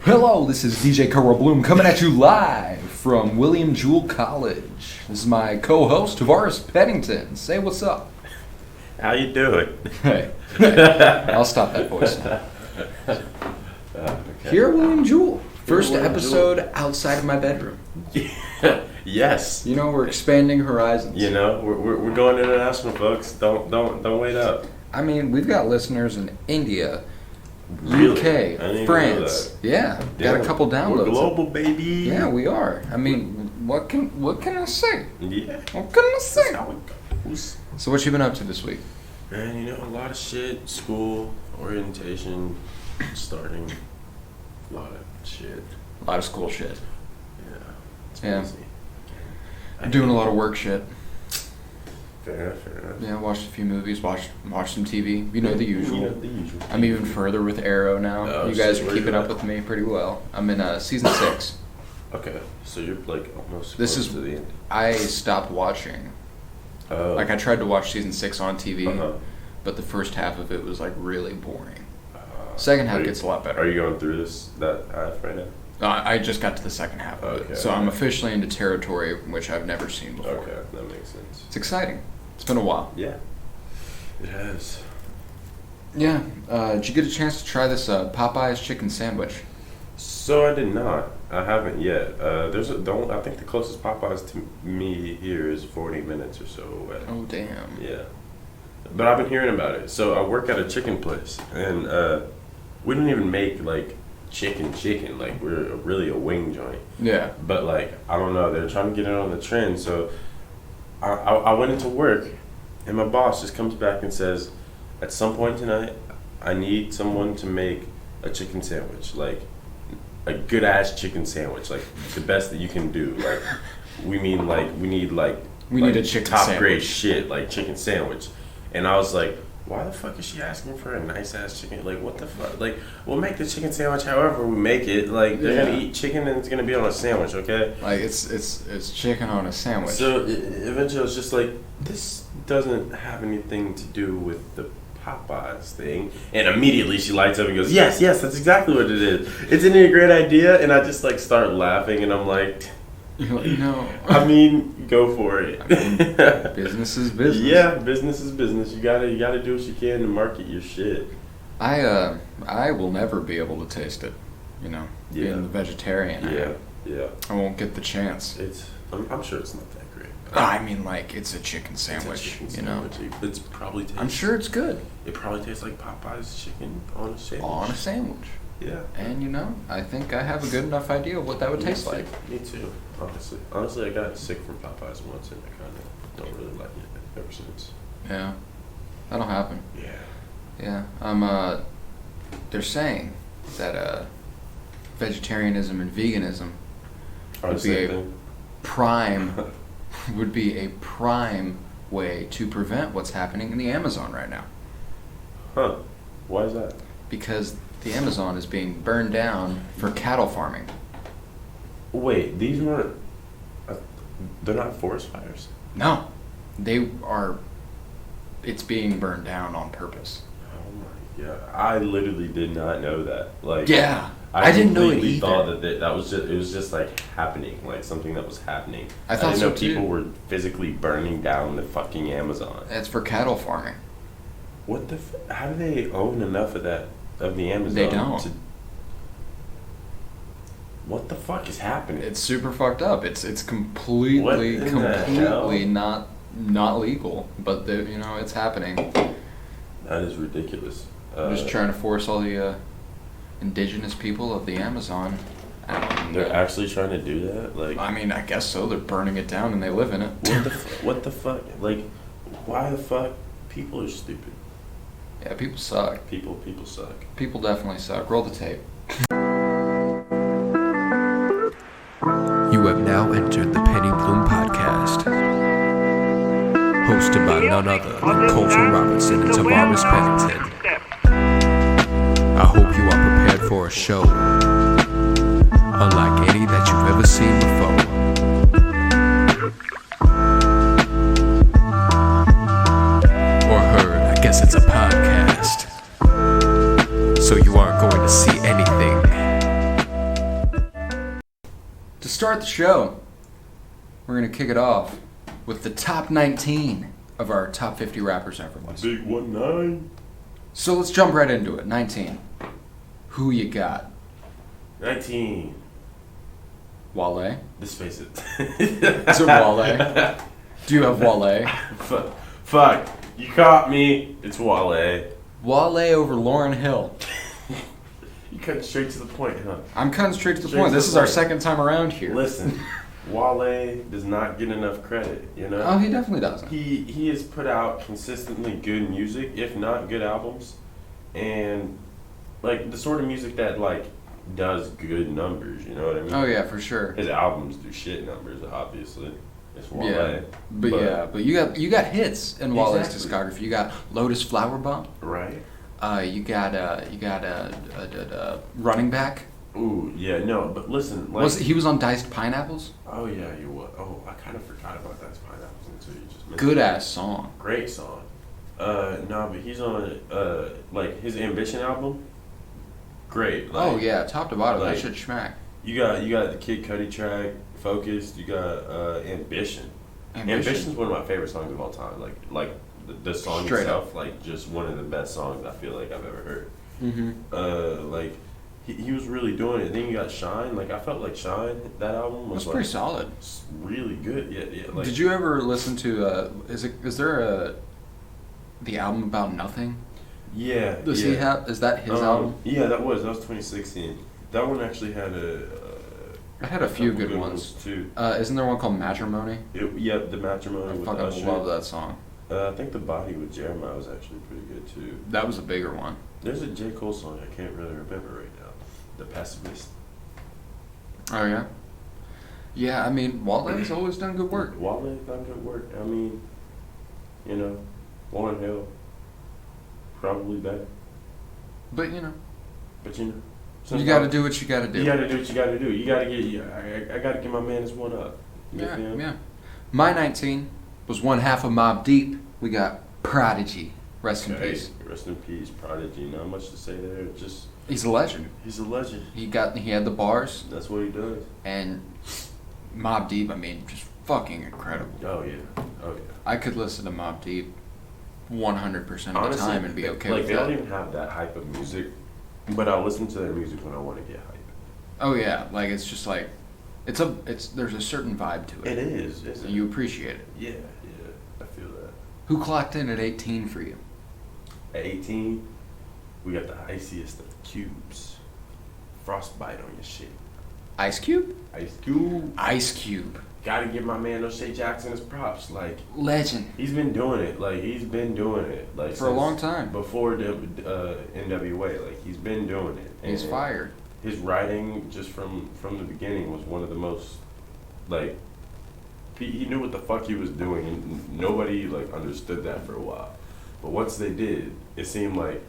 Hello, this is DJ Carl Bloom coming at you live from William Jewell College. This is my co-host, Tavares Pennington. Say what's up. How you doing? Hey, I'll stop that voice. Okay. Here at William Jewell. First episode outside of my bedroom. Yes. You know, we're expanding horizons. You know, we're going international, folks. Don't wait up. I mean, we've got listeners in India, Really? UK, France. Yeah, got a couple downloads. We're global, baby. Yeah, we are. I mean, what can I say? Yeah. What can I say? That's how it goes. So what you been up to this week? Man, you know, a lot of shit. School, orientation, starting. A lot of shit. A lot of school shit. Yeah. It's Yeah. busy. I'm doing a lot of work shit. Fair enough. Yeah, watched a few movies, watched some TV. You know the usual. You know, the usual. I'm even further with Arrow now. Oh, You guys shit, are where keeping you up at? with me pretty well. I'm in season 6. Okay, so you're like almost This close is- to the end. I stopped watching. Oh. Like I tried to watch season 6 on TV, Uh-huh. but the first half of it was like really boring. Second half gets a lot better. Are you going through that half right now? I just got to the second half of Okay. it, so I'm officially into territory which I've never seen before. Okay, that makes sense. It's exciting. It's been a while. Yeah, it has. Yeah. Did you get a chance to try this Popeye's chicken sandwich? So I did not. I haven't yet. I think the closest Popeyes to me here is 40 minutes or so away. Oh damn. Yeah, but I've been hearing about it. So I work at a chicken place, and we don't even make like chicken. Like we're really a wing joint. Yeah. But like I don't know, they're trying to get it on the trend. So I went into work, and my boss just comes back and says, at some point tonight, I need someone to make a chicken sandwich, like a good ass chicken sandwich, like the best that you can do. Like we need a chicken top sandwich. grade shit, like chicken sandwich. And I was like, why the fuck is she asking for a nice ass chicken? Like, what the fuck? Like, we'll make the chicken sandwich however we make it. Like, they're gonna eat chicken and it's gonna be on a sandwich, okay? Like it's chicken on a sandwich. So eventually I was just like, this doesn't have anything to do with the Popeyes thing. And immediately she lights up and goes, yes, that's exactly what it is. Isn't it a great idea? And I just like start laughing and I'm like, You're like, no. I mean, go for it. I mean, business is business. Yeah, business is business. You gotta do what you can to market your shit. I will never be able to taste it. You know, Yeah. being the vegetarian. Yeah. I won't get the chance. I'm sure it's not that great. I mean, like it's a chicken sandwich. It's a chicken you know, sandwich. It's probably tastes. I'm sure it's good It probably tastes like Popeye's chicken on a sandwich. on a sandwich. Yeah. And you know, I think I have a good enough idea of what that would taste like. Me too. Honestly, I got sick from Popeyes once, and I kind of don't really like it ever since. Yeah, that'll happen. Yeah. Yeah. They're saying that vegetarianism and veganism Are the same thing? would be a prime way to prevent what's happening in the Amazon right now. Huh? Why is that? Because the Amazon is being burned down for cattle farming. Wait, these weren't. They're not forest fires. No, they are. It's being burned down on purpose. Oh my god! I literally did not know that. Like. Yeah, I didn't know it completely either. thought that was just, it was just like happening, like something that was happening. I thought didn't so know people too. were physically burning down the fucking Amazon. It's for cattle farming. What the? How do they own enough of the Amazon? They don't. What the fuck is happening? It's super fucked up. It's completely What in the hell? not legal, but you know it's happening. That is ridiculous. They're just trying to force all the indigenous people of the Amazon out. And, They're actually trying to do that. Like, I mean, I guess so. They're burning it down and they live in it. what the fuck? Like, why the fuck? People are stupid. Yeah, people suck. People suck. People definitely suck. Roll the tape. You have now entered the Penny Bloom Podcast, hosted by none other than Colton Robinson and Tavares Pennington. I hope you are prepared for a show unlike any that you've ever seen before. Or heard, I guess it's a podcast. So you aren't going to see anything start the show, we're going to kick it off with the top 19 of our top 50 rappers effortless. Big 1-9. So let's jump right into it. 19. Who you got? 19. Wale? Let's face it. Is it Wale? Do you have Wale? Fuck. You caught me. It's Wale. Wale over Lauryn Hill. You cut straight to the point, huh? I'm cutting straight to the Straight point. to This the is our point. second time around here. Listen, Wale does not get enough credit, you know? Oh, he definitely doesn't. He has put out consistently good music, if not good albums, and like the sort of music that like does good numbers. You know what I mean? Oh yeah, for sure. His albums do shit numbers, obviously. It's Wale. Yeah, but you got hits in Wale's discography. You got Lotus Flower Bomb. Right. You got Running Back. Ooh, yeah, no, but listen, like He was on Diced Pineapples? oh yeah, you was. Oh, I kind of forgot about that Pineapples until you just mentioned Good it. ass song. Great song. No, but he's on like his Ambition album. Great. Like, Oh yeah, top to bottom, like- that shit schmack. You got the Kid Cudi track, Focused. You got Ambition. Ambition's one of my favorite songs of all time. Like the song Straight itself, like just one of the best songs I feel like I've ever heard. Mm-hmm. Like he was really doing it. Then you got Shine. Like I felt like Shine, that album was That's like pretty solid. really good. Yeah. Like, Did you ever listen to is there the album about nothing? Yeah. Does he have? Is that his album? Yeah, that was 2016. That one actually had I had a few couple good ones. too. Isn't there one called Matrimony? Yep, the Matrimony I with fucking Usher. love that song. I think the Body with Jeremiah was actually pretty good too. That was a bigger one. There's a J. Cole song I can't really remember right now. The Pessimist. Oh yeah. Yeah, I mean Wale's always done good work. Wale done good work. I mean, you know, Lauryn Hill, probably better. But you know, you got to do what you got to do. You got to do what you got to do. You got to get. I got to get my man this one up. Yeah. My 19 was one half of Mobb Deep. We got Prodigy. Rest in peace. Rest in peace, Prodigy. Not much to say there. Just He's a legend. he's a legend. He had the bars, That's what he does. and Mobb Deep. I mean, just fucking incredible. Oh yeah. I could listen to Mobb Deep 100% of the Honestly, time and be okay like with they that. don't even have that hype of music, but I'll listen to their music when I want to get hype. Oh yeah, like it's just like there's a certain vibe to it. It is, isn't And you appreciate it. Yeah, I feel that. Who clocked in at 18 for you? At 18, we got the iciest of cubes. Frostbite on your shit. Ice Cube? Ice Cube. Ice Cube. Gotta give my man O'Shea Jackson his props. Like, Legend. he's been doing it. Like, he's been doing it. Like, For a long time. Before the NWA. Like, he's been doing it. And He's fired. his writing, just from the beginning, was one of the most, like, he knew what the fuck he was doing, and nobody, like, understood that for a while. But once they did, it seemed like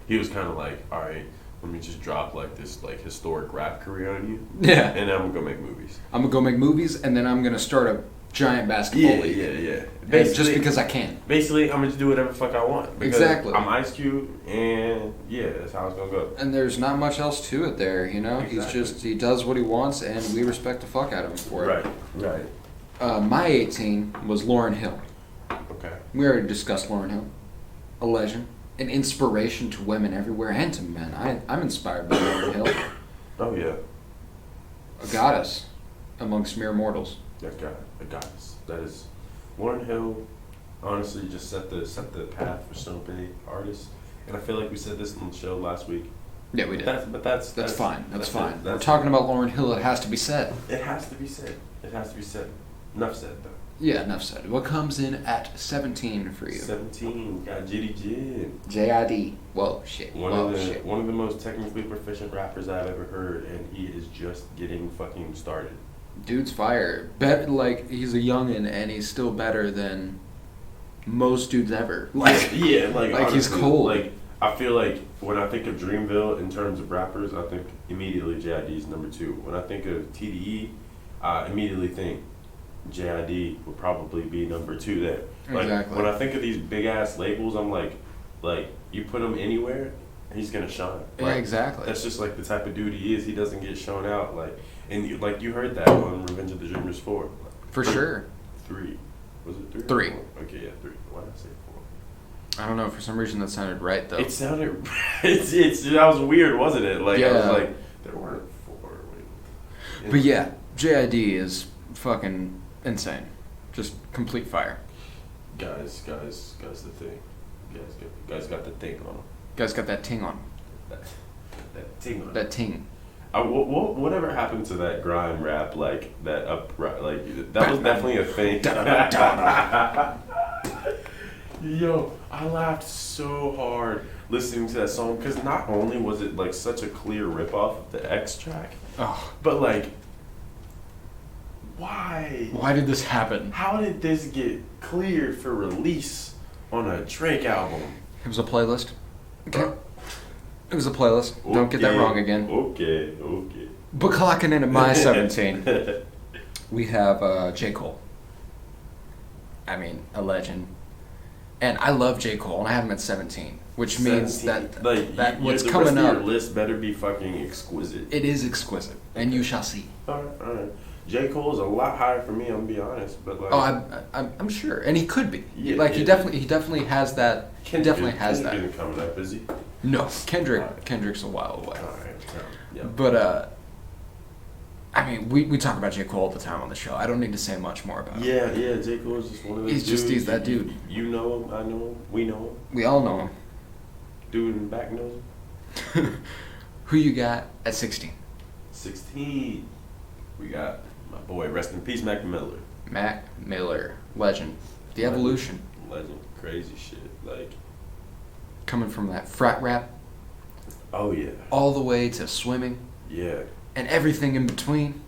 he was kind of like, all right, let me just drop, like, this, like, historic rap career on you. Yeah. And then I'm gonna go make movies. I'm gonna go make movies, and then I'm gonna start a giant basketball league. Yeah. And just because I can. Basically, I'm gonna just do whatever the fuck I want. Because Exactly. I'm Ice Cube, and yeah, that's how it's gonna go. And there's not much else to it there, you know? Exactly. He does what he wants, and we respect the fuck out of him for it. Right. My 18 was Lauryn Hill. Okay. We already discussed Lauryn Hill. A legend. An inspiration to women everywhere and to men. I'm inspired by Lauryn Hill. Oh yeah. A goddess amongst mere mortals. A goddess. That is, Lauryn Hill. Honestly, just set the path for so many artists, and I feel like we said this on the show last week. Yeah, we did. That's fine. That's fine. We're That's talking about Lauryn Hill. It has to be said. It has to be said. Enough said though. Yeah, enough said. What comes in at 17 for you? 17 got Jitty Jid. J.I.D. Whoa, shit. One of the most technically proficient rappers I've ever heard, and he is just getting fucking started. Dude's fire. Like, he's a youngin', and he's still better than most dudes ever. Like, like honestly, he's cold. Like, I feel like when I think of Dreamville in terms of rappers, I think immediately J.I.D. is number 2. When I think of TDE, I immediately think J.I.D. would probably be number 2 there. Like, Exactly. when I think of these big ass labels, I'm like you put them anywhere, he's gonna shine. Yeah, exactly. That's just like the type of dude he is. He doesn't get shown out. Like, and you heard that on Revenge of the Dreamers 4. For sure. 3. Was it 3? 3. Okay, yeah, 3. Why did I say 4? I don't know. For some reason, that sounded right though. It sounded. That was weird, wasn't it? Like, I was like, there weren't 4. But yeah, JID is fucking insane. Just complete fire. Guys, the thing. Guys got the thing on him. Guys got that ting on. That ting on him. That ting. Whatever happened to that grime rap, like that like that was definitely a thing. Yo, I laughed so hard listening to that song because not only was it like such a clear ripoff of the X track, but like, why? Why did this happen? How did this get cleared for release on a Drake album? It was a playlist. Okay. It was a playlist. Don't get that wrong again. Okay. But clocking in at my 17, we have J. Cole. I mean, a legend. And I love J. Cole, and I have him at 17, which means that what's coming up. Your list better be fucking exquisite. It is exquisite, and you shall see. All right. J. Cole is a lot higher for me. I'm gonna be honest, but like. I'm sure, and he could be. Yeah, like he definitely has that. Kendrick isn't coming up, is he? No, Kendrick's a while away. All right. Yeah. But I mean, we talk about J. Cole all the time on the show. I don't need to say much more about him. Yeah. J. Cole is just one of those dudes. He's that dude. You know him. I know him. We know him. We all know him. Dude in the back knows him. Who you got at 16? 16. We got my boy, rest in peace, Mac Miller. Mac Miller, legend. The Evolution. Legend. Crazy shit. Like. Coming from that frat rap. Oh, yeah. All the way to swimming. Yeah. And everything in between.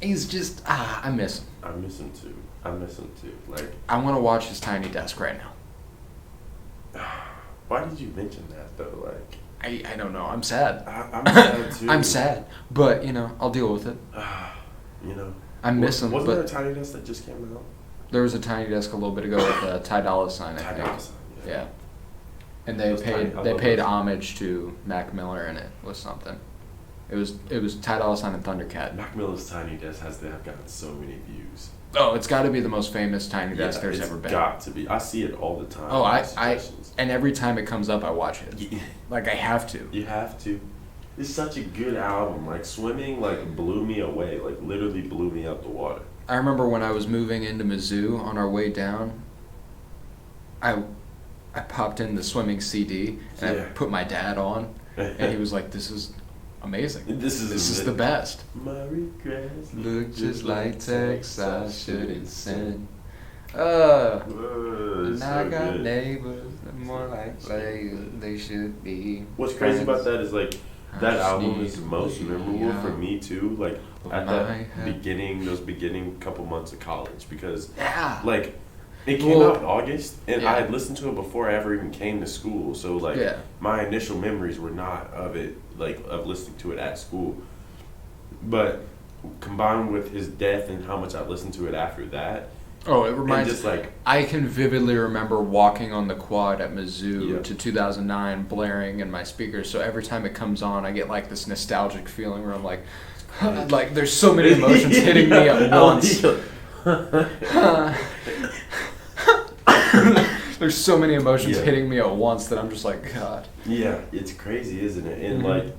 He's just, I miss him. I miss him too. Like, I want to watch his tiny desk right now. Why did you mention that though? Like, I don't know. I'm sad. I'm sad too. I'm sad, but I'll deal with it. I miss him. Wasn't there a tiny desk that just came out? There was a tiny desk a little bit ago with Ty Dolla $ign. I think. Yeah. And they paid homage to Mac Miller, and it was something. It was Ty Dolla $ign and Thundercat. Mac Miller's tiny desk has to have gotten so many views. Oh, it's got to be the most famous tiny desk there's ever been. It's got to be. I see it all the time. Oh, and every time it comes up, I watch it. Yeah. Like, I have to. You have to. It's such a good album. Like, Swimming, like, blew me away. Like, literally blew me out the water. I remember when I was moving into Mizzou on our way down, I popped in the Swimming CD, and I put my dad on, and he was like, this is amazing. This is the best. My regrets look just like texts I shouldn't send. And I got good. neighbors that more like they should be. What's crazy about that is like that album is the most memorable for me too. Like at those beginning couple months of college because like it came out in August and I had listened to it before I ever even came to school. So like my initial memories were not of it, like of listening to it at school. But combined with his death and how much I listened to it after that. Oh, it reminds just like I can vividly remember walking on the quad at Mizzou to 2009, blaring in my speakers. So every time it comes on, I get like this nostalgic feeling where I'm like, like there's so many emotions hitting me at once. There's so many emotions hitting me at once that I'm just like, God. Yeah, it's crazy, isn't it? And that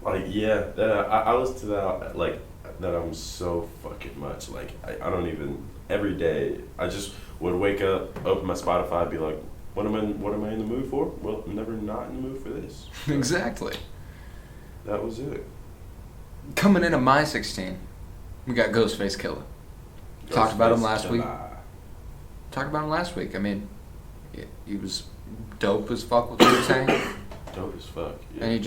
I listen to that like that album so fucking much. Like I don't even every day. I just would wake up, open my Spotify, be like, what am I in the mood for? Well, I'm never not in the mood for this. So exactly. That was it. Coming in at my 16, we got Ghostface Killah. Talked about him last week. I mean, he was dope as fuck with what he was saying. Dope as fuck. Yeah. And he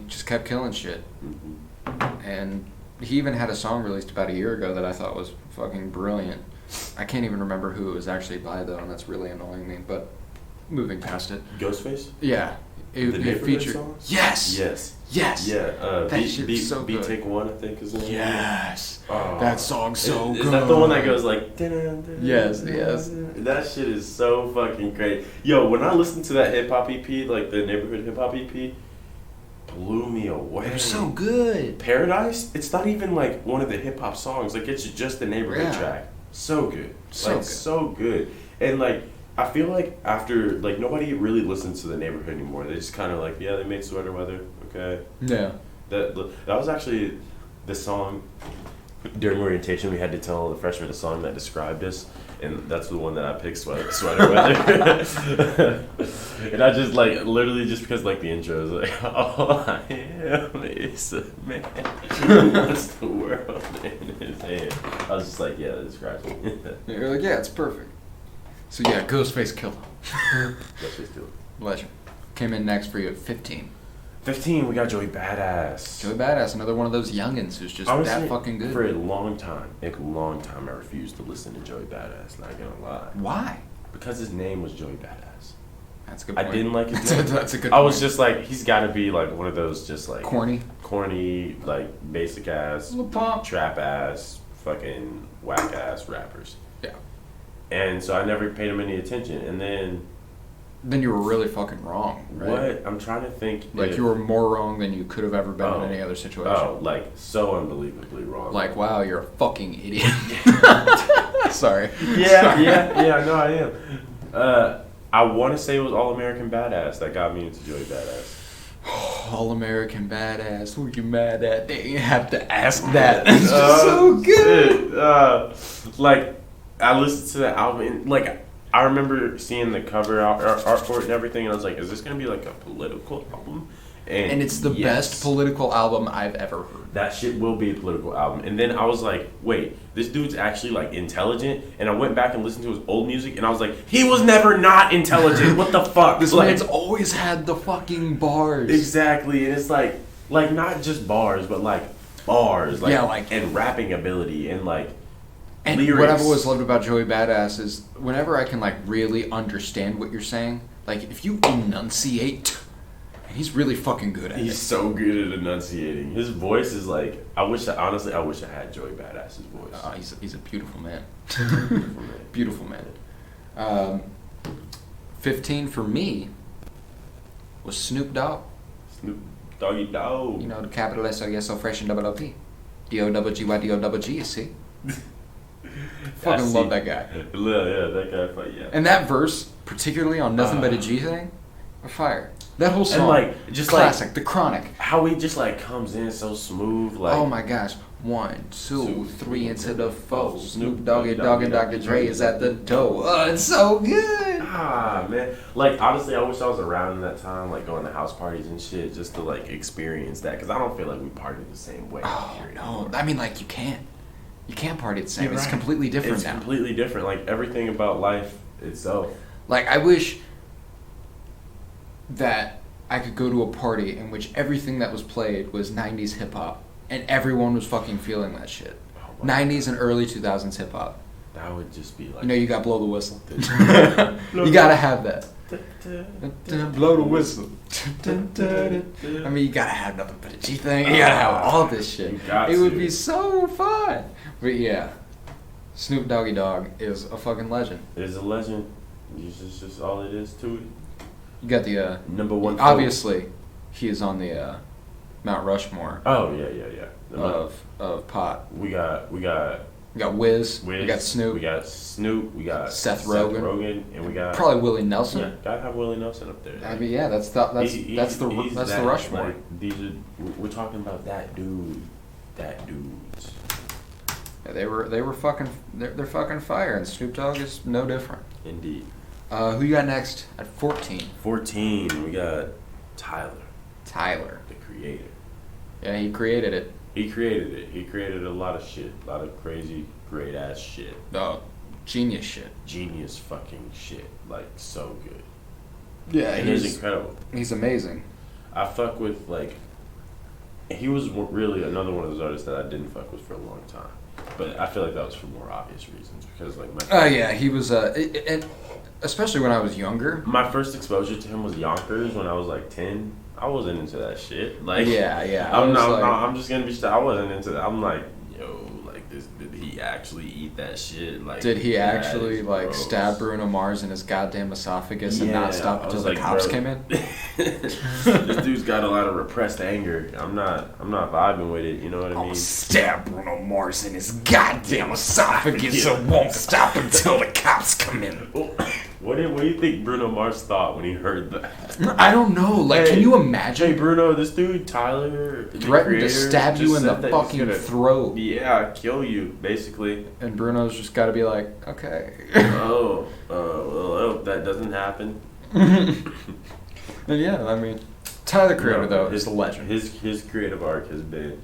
just kept killing shit. Mm-hmm. And he even had a song released about a year ago that I thought was fucking brilliant. I can't even remember who it was actually by though, and that's really annoying me. But moving past it. Ghostface? Yeah. It featured. Song? Yes. Yes. Yes. Yeah. That shit's so good. Take One, I think is the name. Yes. Oh. That song's so good. Is that the one that goes like? Yes. Yes. That shit is so fucking great. Yo, when I listened to that hip hop EP, like the neighborhood hip hop EP, blew me away. They're so good. Paradise. It's not even like one of the hip hop songs. Like it's just the neighborhood track. So good. So good. And like I feel like after like nobody really listens to the neighborhood anymore. They just kind of like they made Sweater Weather. Okay. Yeah. That was actually the song. During orientation, we had to tell the freshmen a song that described us, and that's the one that I picked, Sweater Weather. And I just like literally just because like the intro is like, all I am is a man. What's the world in his hand? I was just like, yeah, that describes me. You're like, yeah, it's perfect. So yeah, Ghostface killed him. Ghostface killed him. Legend. Came in next for you at 15. 15, we got Joey Badass. Joey Badass, another one of those youngins who's just Honestly, that fucking good. For a long time, I refused to listen to Joey Badass, not gonna lie. Why? Because his name was Joey Badass. That's a good point. I didn't like his name. That's a good I point. was just like, he's gotta be like one of those just like... Corny, like basic ass, trap ass, fucking whack ass rappers. Yeah. And so I never paid him any attention. And then you were really fucking wrong, right? What? I'm trying to think. Like you were more wrong than you could have ever been in any other situation. Oh, like so unbelievably wrong. Like, wow, you're a fucking idiot. Sorry. Yeah, no, I am. I want to say it was All American Badass that got me into Joey Badass. All American Badass, who you mad at? They have to ask that. It's just so good. Like, I listened to the album, and, like, I remember seeing the cover art for it and everything, and I was like, is this going to be like a political album? And it's the best political album I've ever heard. That shit will be a political album. And then I was like, wait, this dude's actually like intelligent. And I went back and listened to his old music, and I was like, he was never not intelligent. What the fuck? This like, man's always had the fucking bars. Exactly. And it's like not just bars, but like bars. Like, yeah, like and rapping ability and like and lyrics. What I've always loved about Joey Badass is whenever I can like really understand what you're saying, like if you enunciate. He's really fucking good at it. He's so good at enunciating. His voice is like, I wish I had Joey Badass's voice. He's a beautiful man. Beautiful man. Beautiful man. 15 for me was Snoop Dogg. Snoop Doggy Dogg. You know, the capital S-O-S-O fresh and double O-P. D-O-double-G-Y-D-O-double-G, you see? Fucking love that guy. Yeah, that guy, yeah. And that verse, particularly on Nothing But a G thing, fire. That whole song, and like, just classic, like, The Chronic. How he just like comes in so smooth, like. Oh my gosh, 1, 2, 3 into the 4. Snoop Doggy Dogg and Dr. Dre is at the door. Oh, it's so good. Ah man, like honestly, I wish I was around in that time, like going to house parties and shit, just to like experience that, because I don't feel like we partied the same way. Oh no, I mean like you can't party the same. You're it's right. Completely different it's now. It's completely different. Like everything about life itself. Like I wish that I could go to a party in which everything that was played was 90s hip hop and everyone was fucking feeling that shit. 90s and early 2000s hip hop. That would just be like, you know, you gotta blow the whistle. You gotta have that. Blow the whistle. I mean, you gotta have Nothing But a G thing. You gotta have all this shit. It would be so fun. But yeah, Snoop Doggy Dogg is a fucking legend. It is a legend. It's just all it is to it. You got the number one. Obviously, he is on the Mount Rushmore. Oh yeah. Of pot. We got Wiz. We got Snoop. We got Snoop. We got Seth Rogen. And we got probably Willie Nelson. Yeah, gotta have Willie Nelson up there. I mean, yeah, that's the Rushmore. Like, we're talking about that dude. That dudes. Yeah, they were fucking. They're fucking fire, and Snoop Dogg is no different. Indeed. Who you got next at 14? 14, we got Tyler. Tyler. The creator. Yeah, he created it. He created it. He created a lot of shit. A lot of crazy, great ass shit. Oh, genius shit. Genius fucking shit. Like, so good. Yeah, and he's incredible. He's amazing. I fuck with, like, he was really another one of those artists that I didn't fuck with for a long time. But I feel like that was for more obvious reasons. Because, like, yeah, he was, and especially when I was younger. My first exposure to him was Yonkers when I was like 10. I wasn't into that shit. Like, yeah. I'm just gonna be. I wasn't into that. I'm like, yo, like this. Did he actually eat that shit? Like, did he actually like gross. stab Bruno Mars in his goddamn esophagus and not stop until the like, cops bro, came in? This dude's got a lot of repressed anger. I'm not vibing with it. You know what I mean? Stab Bruno Mars in his goddamn esophagus and won't stop until the cops come in. What do you think Bruno Mars thought when he heard that? I don't know. Like, can you imagine? Hey, Bruno, this dude Tyler threatened to stab you in the fucking throat. Yeah, kill you, basically. And Bruno's just got to be like, okay. Well, I hope that doesn't happen. Yeah, I mean, Tyler the Creator though is a legend. His creative arc has been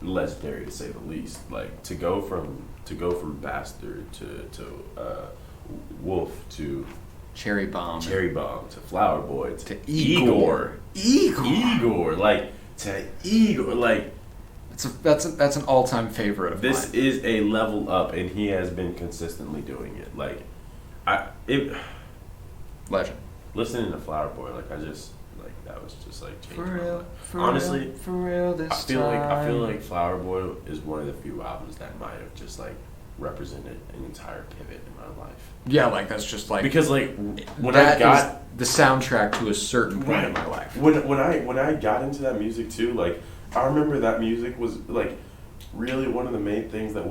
legendary to say the least. Like to go from Bastard to Wolf to Cherry Bomb to Flower Boy to Igor. Like to Igor. Like that's an all-time favorite of this mine. is a level up, and he has been consistently doing it. Like Legend. Listening to Flower Boy, like that was just like changing For my real, life. for Honestly, real, for real this I feel time. like Flower Boy is one of the few albums that might have just like represented an entire pivot in my life. Yeah, like that's just like Because like when that I got is the soundtrack to a certain point in my life. when I got into that music too, like I remember that music was like really one of the main things that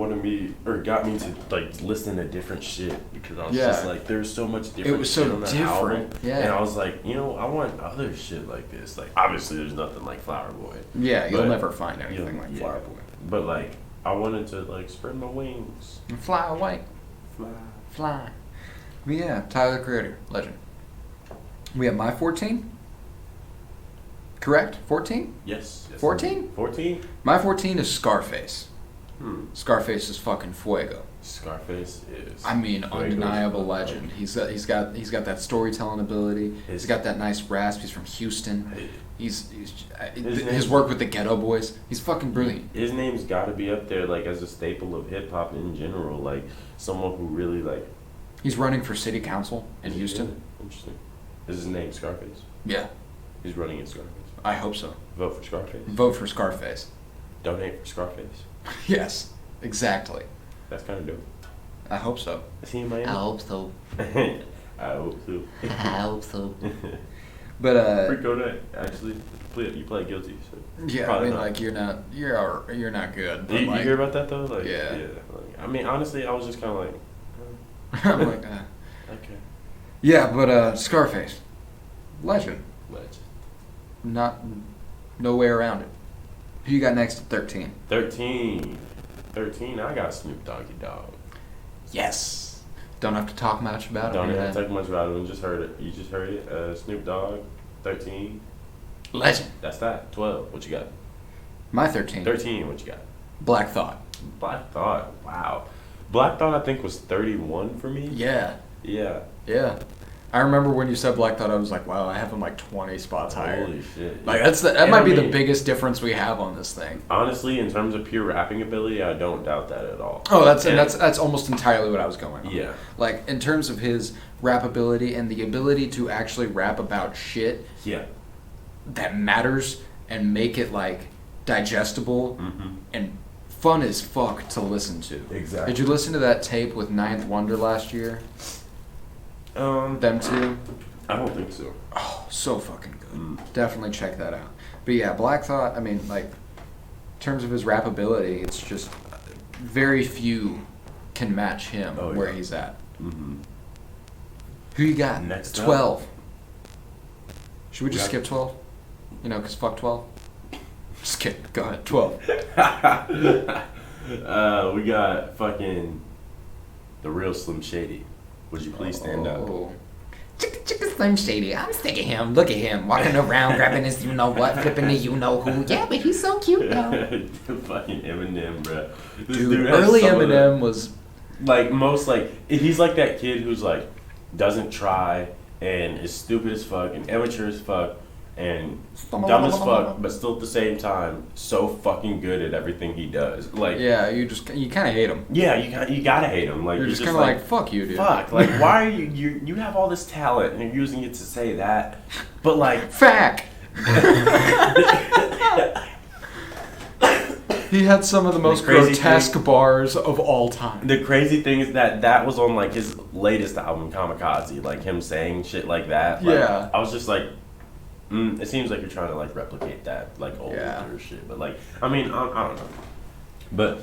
got me to like listen to different shit, because I was just like there's so much different it was so shit on that different. album. Yeah. And I was like, I want other shit like this. Like obviously there's nothing like Flower Boy. Yeah, you'll but never find anything like Flower Boy. But like I wanted to like spread my wings. Fly away. Fly. But yeah, Tyler the Creator, legend. We have my 14? Correct? 14? Yes. 14? 14? My 14 is Scarface. Scarface is fucking fuego. Scarface is. I mean, fuego. undeniable legend. He's got that storytelling ability. He's got that nice rasp. He's from Houston. His work with the Ghetto Boys. He's fucking brilliant. His name's got to be up there, like as a staple of hip hop in general. Like someone who really like. He's running for city council in Houston. Yeah, interesting. Is his name Scarface? Yeah, He's running in Scarface. I hope so. Vote for Scarface. Vote for Scarface. Donate for Scarface. Yes, exactly. That's kind of dope. I hope so. Is he in Miami? I hope so. I hope so. I hope so. But Pretty good. Actually, you play guilty. So yeah, I probably mean, not. like you're not good. But You like, hear about that though? Like, Yeah. Like, I mean, honestly, I was just kind of like, I'm like, okay. yeah, but Scarface, legend. Legend. No way around it. Who you got next at 13? 13. I got Snoop Doggy Dogg. Yes. Don't have to talk much about it. Don't have to talk much about it. Just heard it. You just heard it. Snoop Dogg. 13. Legend. That's that. 12. What you got? My 13. 13. What you got? Black Thought. Black Thought. Wow. Black Thought I think was 31 for me. Yeah. Yeah. Yeah. I remember when you said Black Thought, I was like, wow, I have him like 20 spots higher. Holy shit. Like that might be the biggest difference we have on this thing. Honestly, in terms of pure rapping ability, I don't doubt that at all. Oh, that's almost entirely what I was going on. Yeah. Like in terms of his rap ability and the ability to actually rap about shit Yeah. that matters and make it like digestible and fun as fuck to listen to. Exactly. Did you listen to that tape with Ninth Wonder last year? Them two? I don't think so. Oh, so fucking good. Definitely check that out. But yeah, Black Thought, I mean, like, in terms of his rap ability, it's just very few can match him where he's at. Mm-hmm. Who you got? Next 12. Should we just skip 12? You know, because fuck 12? Just kidding. Go ahead. 12. We got fucking the real Slim Shady. Would you please stand up? Chicka Slim Shady. I'm sick of him. Look at him. Walking around, grabbing his you know what, flipping the you know who. Yeah, but he's so cute though. Fucking Eminem, bro. Dude, early Eminem was... Like, he's like that kid who's like, doesn't try and is stupid as fuck and amateur as fuck and dumb as fuck, but still at the same time so fucking good at everything he does. Like, yeah, you kind of hate him. Yeah, you gotta hate him. Like, you're just kind of like, fuck you, dude. Fuck, like, why are you have all this talent and you're using it to say that, but like, fact. He had some of the most grotesque bars of all time. The crazy thing is that was on like his latest album, Kamikaze. Like him saying shit like that. Like, yeah. I was just like, it seems like you're trying to like replicate that like older shit. But like, I mean, I don't know. But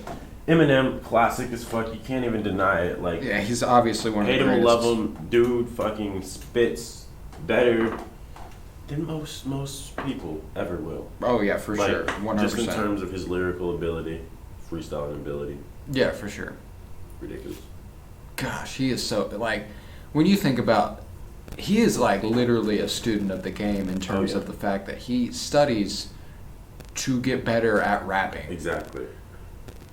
Eminem, classic as fuck. You can't even deny it. Like, yeah, he's obviously one of the greatest. Hate him, love him, dude. Fucking spits better than most people ever will. Oh yeah, for like, sure, 100%. Just in terms of his lyrical ability, freestyling ability. Yeah, for sure. Ridiculous. Gosh, he is so like when you think about, he is like literally a student of the game in terms of the fact that he studies to get better at rapping. Exactly.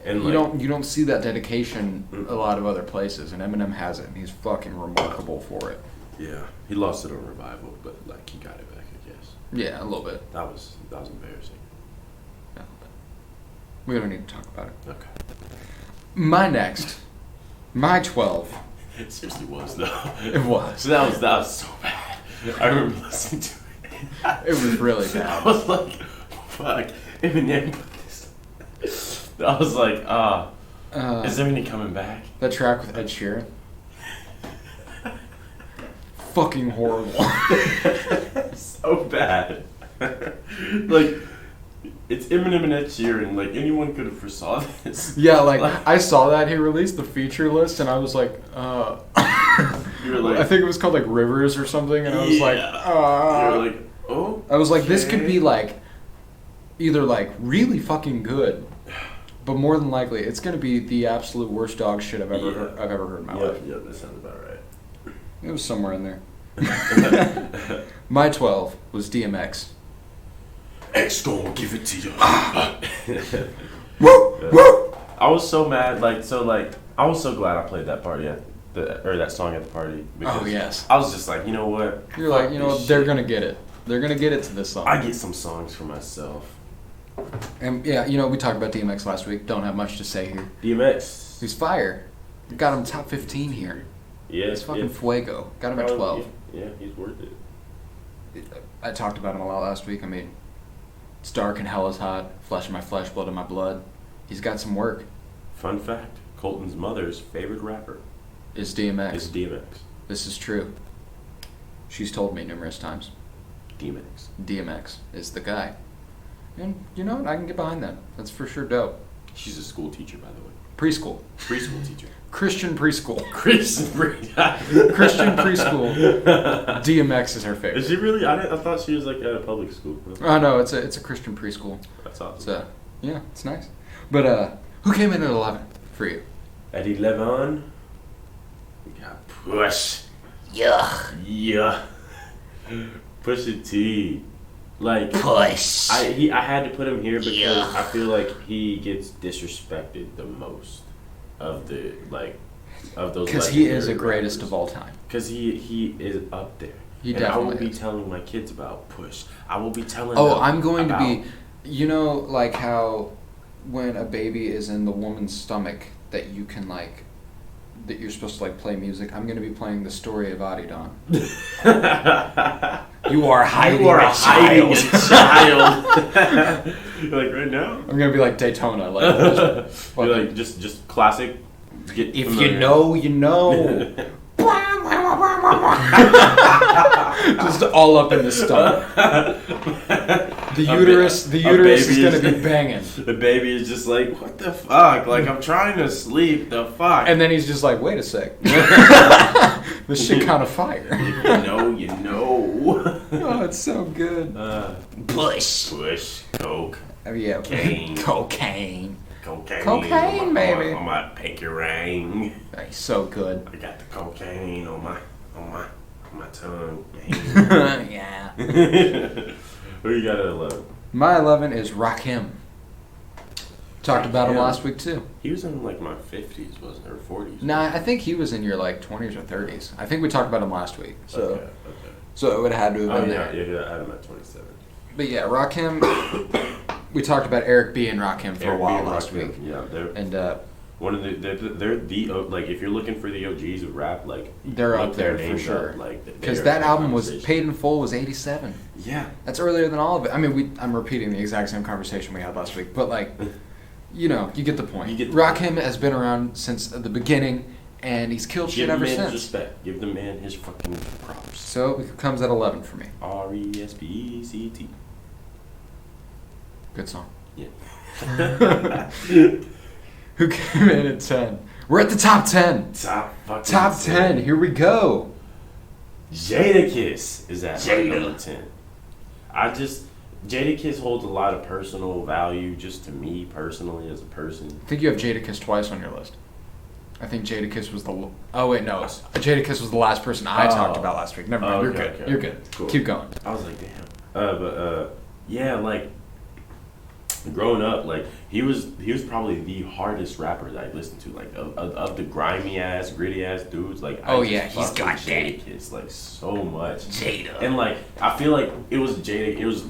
And you don't see that dedication a lot of other places, and Eminem has it, and he's fucking remarkable for it. Yeah, he lost it on Revival, but like he got it back, I guess. Yeah, a little bit. That was embarrassing. Yeah, we don't need to talk about it. Okay. My 12. It seriously was though. It was. That was so bad. I remember listening to it. It was really bad. I was like, fuck, Eminem put this. I was like, is Eminem coming back? That track with Ed Sheeran. Fucking horrible. So bad. Like, it's Eminem and Ed Sheeran. Like, anyone could have foresaw this. Yeah, like I saw that he released the feature list, and I was like, You were like, I think it was called like Rivers or something, and I was like, You were like, oh. I was like, this could be like either like really fucking good, but more than likely it's gonna be the absolute worst dog shit I've ever heard in my life. Yeah, that sounds about right. It was somewhere in there. My 12 was DMX. X gonna give it to you. Woo! Woo! I was so mad, I was so glad I played that party that song at the party. Oh yes. I was just like, you know what? You're like, you know what? They're gonna get it. They're gonna get it to this song. I get some songs for myself. And yeah, you know, we talked about DMX last week. Don't have much to say here. DMX. He's fire. Got him top 15 here. Yeah. He's fucking fuego. Got him at 12. Yeah, he's worth it. I talked about him a lot last week. I mean, it's dark and hell is hot. Flesh of my flesh, blood of my blood. He's got some work. Fun fact: Colton's mother's favorite rapper Is DMX. is DMX. This is true. She's told me numerous times. DMX. DMX is the guy. And you know what? I can get behind that. That's for sure dope. She's a school teacher, by the way. Preschool. Preschool teacher. Christian preschool. Christian preschool. DMX is her favorite. Is she really? I thought she was like at a public school. Oh no, it's a Christian preschool. That's awesome. So yeah, it's nice. But who came in at 11 for you? At 11, we got Push. Yeah. Pusha T. Like Push. I had to put him here because I feel like he gets disrespected the most of those. Because he is the greatest of all time. Because he is up there. He and definitely I will be is. telling my kids about Push. I will be telling. Oh, them I'm going about, to be. You know, like how when a baby is in the woman's stomach, that you can like. That you're supposed to like play music. I'm going to be playing the story of Adidon. You are hiding a child. Like right now? I'm going to be like Daytona. Like, You're like just classic. Get if familiar. you know, you know. Just all up in the stomach. The uterus is going to be banging. The baby is just like, what the fuck? Like, I'm trying to sleep. The fuck? And then he's just like, wait a sec. This shit kind of fire. If you know, you know. Oh, it's so good. Push, coke. Oh, yeah. Cocaine. Cocaine. Cocaine, baby. On my pinky ring. He's so good. I got the cocaine on my tongue. Yeah. Who you got at 11? My 11 is Rakim. Talked about him last week too. He was in like my 50s, wasn't it? Or 40s? Nah, I think he was in your like 20s or 30s. I think we talked about him last week. So Okay. So it would have had to have been there. Yeah, I had him at 27. But yeah, Rakim. We talked about Eric B. and Rakim for a while last week. Yeah, And One of they're the like if you're looking for the OGs of rap, like they're look up there their for names sure. up, like Because that album was Paid in Full was 87. Yeah. That's earlier than all of it. I mean, I'm repeating the exact same conversation we had last week, but like, you know, you get the point. Rakim has been around since the beginning, and he's killed shit ever since. Give the man respect. Give the man his fucking props. So it comes at 11 for me. RESPECT. Good song. Yeah. Who came in at 10? We're at the top 10. Top 10. Here we go. Jadakiss is at number 10. Jadakiss holds a lot of personal value just to me personally as a person. I think you have Jadakiss twice on your list. I think Jadakiss was the... Oh, wait, no. Jadakiss was the last person I talked about last week. Never mind. You're good. Okay. You're good. Cool. Keep going. I was like, damn. Yeah, like... Growing up, like he was probably the hardest rapper that I listened to, like of the grimy ass, gritty ass dudes. Like he's got Jadakiss like so much. Jada. And like I feel like it was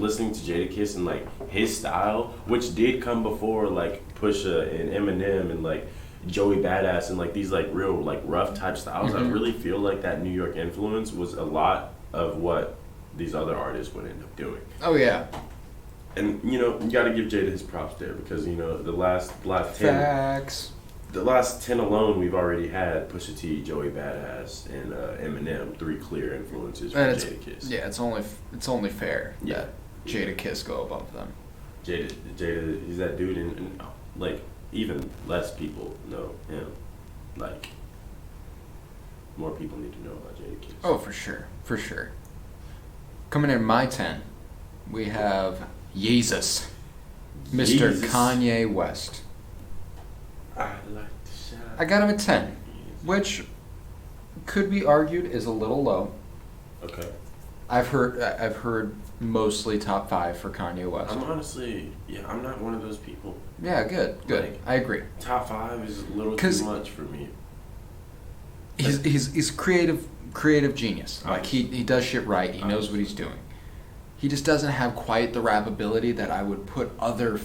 listening to Jadakiss and like his style, which did come before like Pusha and Eminem and like Joey Badass and like these like real like rough type styles. Mm-hmm. I really feel like that New York influence was a lot of what these other artists would end up doing. Oh yeah. And you know you got to give Jada his props there because you know the last 10 facts. The last 10 alone we've already had Pusha T, Joey Badass, and Eminem, 3 clear influences for Jadakiss. Yeah, it's only fair that Jadakiss go above them. Jada, he's that dude, and like even less people know him. Like more people need to know about Jadakiss. Oh, for sure. Coming in my 10, we have Yeezus, Mr. Kanye West. I like to shout. I got him at 10, which could be argued is a little low. Okay. I've heard mostly top 5 for Kanye West. I'm honestly, I'm not one of those people. Yeah, good. Like, I agree. Top 5 is a little too much for me. He's creative genius. Like he does shit right. He knows what he's doing. He just doesn't have quite the rap ability that I would put other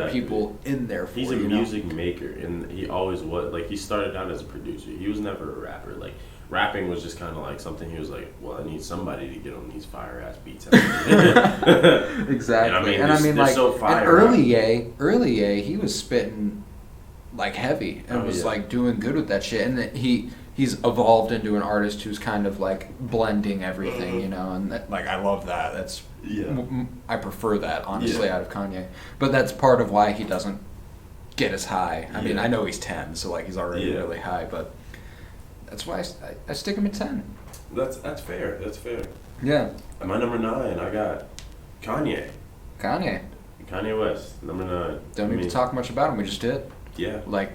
people in there for. He's a music maker, and he always was. Like, he started out as a producer. He was never a rapper. Like, rapping was just kind of like something he was like, well, I need somebody to get on these fire-ass beats. Exactly. And I mean, like, so and early Ye, he was spitting, like, heavy, and was, like, doing good with that shit. And that he's evolved into an artist who's kind of, like, blending everything, you know, and, that, like, I love that. That's... Yeah. I prefer that, honestly, out of Kanye. But that's part of why he doesn't get as high. I mean, I know he's 10, so like he's already really high, but that's why I stick him at 10. That's fair. That's fair. Yeah. At my number 9, I got Kanye West, number 9. Don't need to talk much about him. We just did. Yeah. Like,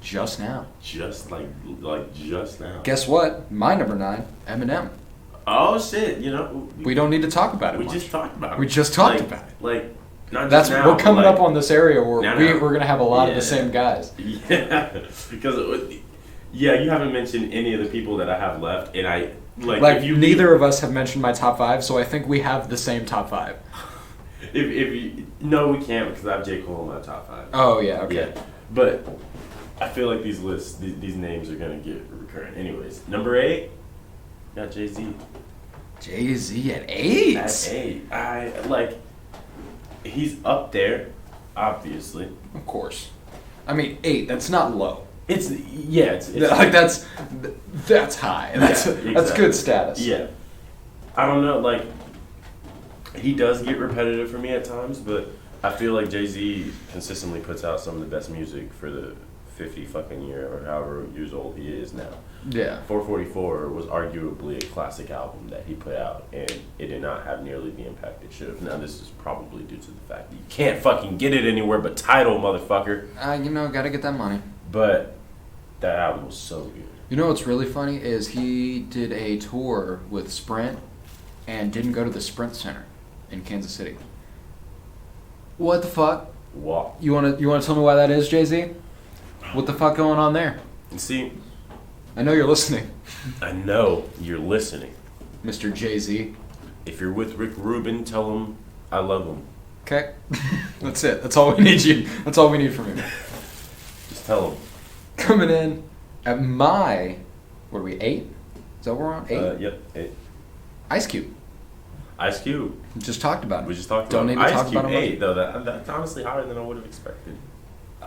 just now. Just now. Guess what? My number 9, Eminem. Oh shit! You know we don't need to talk about it. We just talked about it. We just talked about it. Like, not that's just now, we're coming up on this area where we're gonna have a lot of the yeah. same guys. Yeah, because you haven't mentioned any of the people that I have left, and I like if you neither of us have mentioned my top 5, so I think we have the same top 5. No, we can't because I have J. Cole in my top 5. Oh yeah, okay. Yeah. But I feel like these lists, these names are gonna get recurrent. Anyways, number 8, got Jay-Z. Jay-Z at 8? At 8. I like. He's up there, obviously. Of course. I mean, 8. That's not low. It's like that's high. That's good status. Yeah. I don't know. Like, he does get repetitive for me at times, but I feel like Jay-Z consistently puts out some of the best music for the 50 fucking year or however years old he is now. Yeah. 444 was arguably a classic album that he put out, and it did not have nearly the impact it should have. Now, this is probably due to the fact that you can't fucking get it anywhere but Tidal, motherfucker. Gotta get that money. But that album was so good. You know what's really funny is he did a tour with Sprint and didn't go to the Sprint Center in Kansas City. What the fuck? Wow. You wanna tell me why that is, Jay-Z? What the fuck going on there? See, I know you're listening. I know you're listening. Mr. Jay-Z. If you're with Rick Rubin, tell him I love him. Okay. That's it. That's all we need That's all we need from you. Just tell him. Coming in at my, what are we, 8? Is that what we're on? 8? Yep, 8. Ice Cube. Ice Cube. We just talked about him. We just talked Don't about need to Ice talk Cube about him. 8, though. That's honestly higher than I would have expected.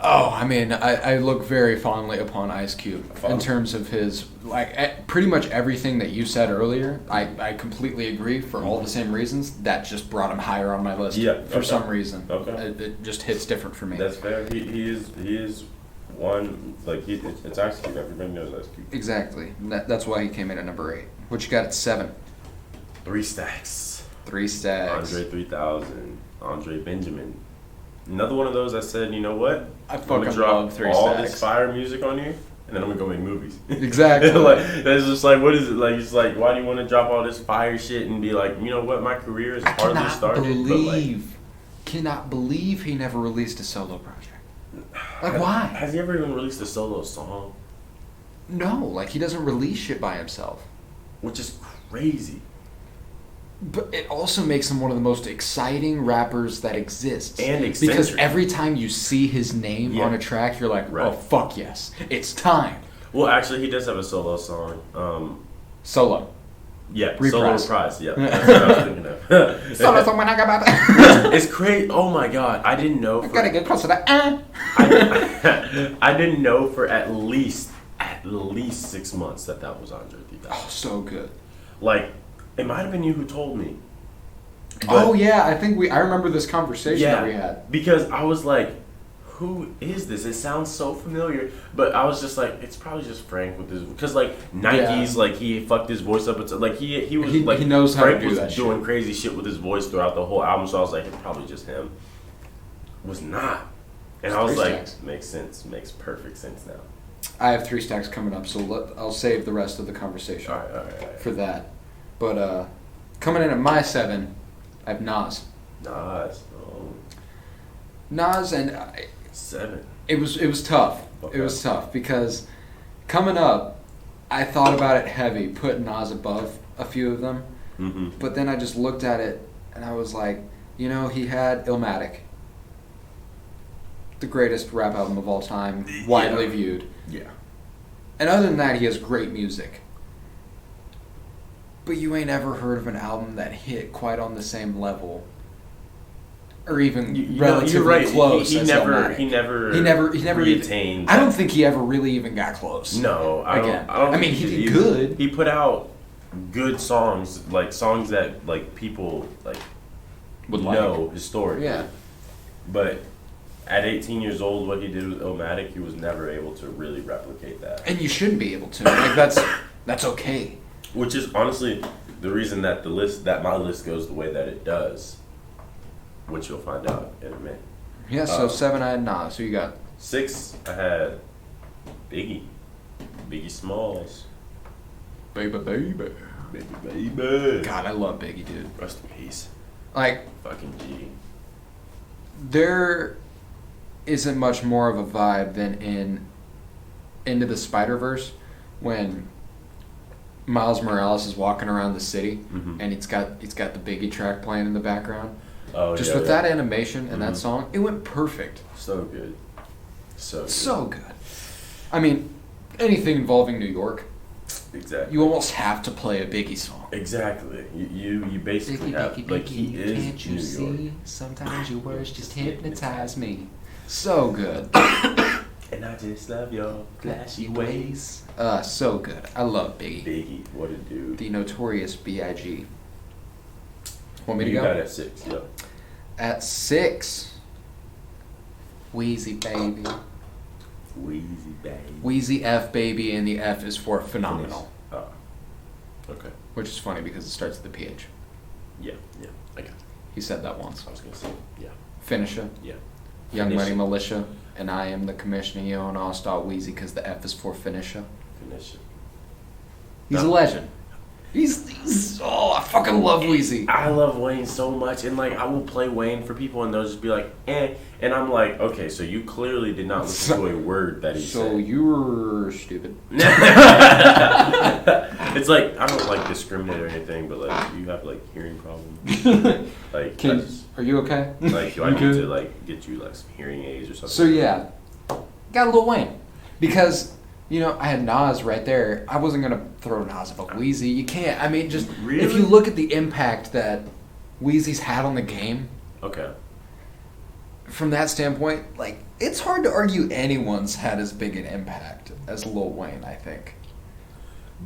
Oh, I mean, I look very fondly upon Ice Cube in terms of his, like, pretty much everything that you said earlier. I completely agree for all the same reasons. That just brought him higher on my list for some reason. Okay. It just hits different for me. That's fair. He is one, like, it's Ice Cube. Everybody knows Ice Cube. Exactly. That's why he came in at number 8. What you got at 7? 3 Stacks. 3 Stacks. Andre 3000. Andre Benjamin. Another one of those I said, you know what? I I'm gonna fucking drop love 3 all Stacks. this fire music on you, and then I'm gonna go make movies. Exactly. Like, that's just like, what is it? Like, it's like, why do you want to drop all this fire shit and be like, you know what? My career is hardly started. Cannot believe he never released a solo project. Like, why? Has he ever even released a solo song? No, like, he doesn't release shit by himself. Which is crazy. But it also makes him one of the most exciting rappers that exists. And eccentric. Because every time you see his name on a track, you're like, Right. oh, fuck yes. It's time. Well, actually, he does have a solo song. Solo. Yeah, Reprise. solo reprise. Yeah, that's what I was thinking of. Solo song when I got about that. It's crazy. Oh my god, I didn't know. I gotta get close to that. I didn't know for at least 6 months that was Andre 3000. Oh, so good. Like, it might have been you who told me. Oh yeah, I remember this conversation that we had. Because I was like, who is this? It sounds so familiar. But I was just like, it's probably just Frank with his, because like Nike's like he fucked his voice up. It's like he was like, he knows how Frank to do that was doing shit. crazy shit with his voice throughout the whole album. So I was like, it's probably just him. Was not. And I was like, makes sense. Makes perfect sense now. I have 3 Stacks coming up, so I'll save the rest of the conversation All right. for that. But coming in at my 7, I have Nas. Nas. Oh. Nas and 7. it was tough. Okay. It was tough because coming up, I thought about it heavy, putting Nas above a few of them. Mm-hmm. But then I just looked at it and I was like, you know, he had Illmatic, the greatest rap album of all time, widely viewed. Yeah. And other than that, he has great music. But you ain't ever heard of an album that hit quite on the same level, or even relatively you're right. close. He as never Illmatic. retained. I don't think he ever really even got close. No, I don't. I mean, he did good. He put out good songs, like songs that like people like Would know historically. Yeah. But at 18 years old, what he did with Illmatic, he was never able to really replicate that. And you shouldn't be able to. Like that's okay. Which is honestly the reason that my list goes the way that it does, which you'll find out in a minute. Yeah. So 7, I had Nas. Who you got? 6, I had Biggie Smalls. Baby. Baby. God, I love Biggie, dude. Rest in peace. Like, Fucking G. there isn't much more of a vibe than in Into the Spider-Verse when Miles Morales is walking around the city and it's got the Biggie track playing in the background. Oh, Just with that animation and that song, it went perfect. So good. So good. I mean, anything involving New York, Exactly. you almost have to play a Biggie song. Exactly. You basically have like he is can't you New see? York. Sometimes your words just hypnotize me. So good. And I just love your flashy ways. So good. I love Biggie. Biggie, what a dude. The Notorious B.I.G. Want me to You go? got at 6, yep. At 6, Wheezy Baby. Wheezy baby. Wheezy F Baby, and the F is for phenomenal. Oh. Okay. Which is funny because it starts with the PH. Yeah. I got it. He said that once. I was gonna say, yeah. Finisher. Yeah. Young Finisher. Money Militia. And I am the commissioner, you and All Star Wheezy because the F is for Finisher. Finish it. He's a legend. He's I fucking love Wheezy. I love Wayne so much, and like I will play Wayne for people, and they'll just be like, "eh," and I'm like, "Okay, so you clearly did not listen to a word that he said." So you're stupid. It's like I don't like discriminate or anything, but like you have like hearing problems. Like, Are you okay? like do I need to like get you like some hearing aids or something? So yeah, got Lil Wayne. Because, I had Nas right there. I wasn't going to throw Nas above Weezy. You can't. I mean, just Really? if you look at the impact that Weezy's had on the game, Okay. from that standpoint, it's hard to argue anyone's had as big an impact as Lil Wayne, I think.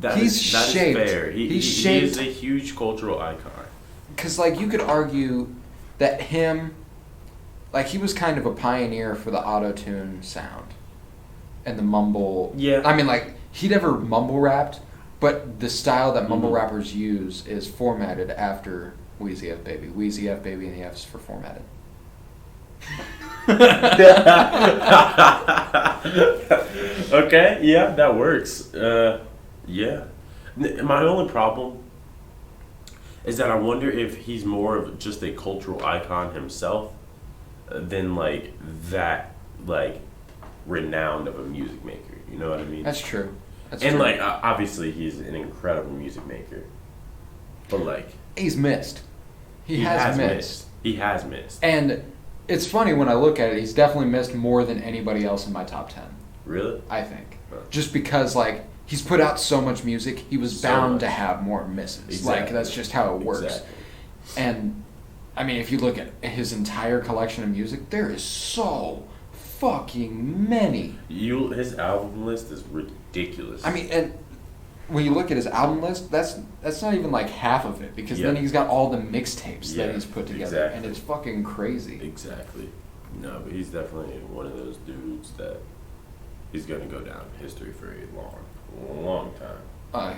That He's is shaped. fair. He's He shaped. is a huge cultural icon. Because, you could argue that him, he was kind of a pioneer for the auto-tune sound and the mumble. Yeah. I mean, he never mumble rapped, but the style that mumble Mhm. rappers use is formatted after Wheezy F Baby. Wheezy F Baby, and the F's for formatted. Okay, yeah, that works. Yeah. My only problem is that I wonder if he's more of just a cultural icon himself than that renowned of a music maker. You know what I mean? That's true. That's and true. obviously he's an incredible music maker, but He's missed. He has missed. He has missed. And it's funny when I look at it, he's definitely missed more than anybody else in my top 10. Really? I think. Huh. Just because, he's put out so much music, he was So bound much. to have more misses. Exactly. That's just how it works. Exactly. And, I mean, if you look at his entire collection of music, there is so fucking many. His album list is ridiculous. I mean, and when you look at his album list, that's not even half of it, because then Yeah. he's got all the mixtapes Yeah, that he's put together, exactly. and it's fucking crazy. Exactly. No, but he's definitely one of those dudes that he's gonna go down in history for a long time.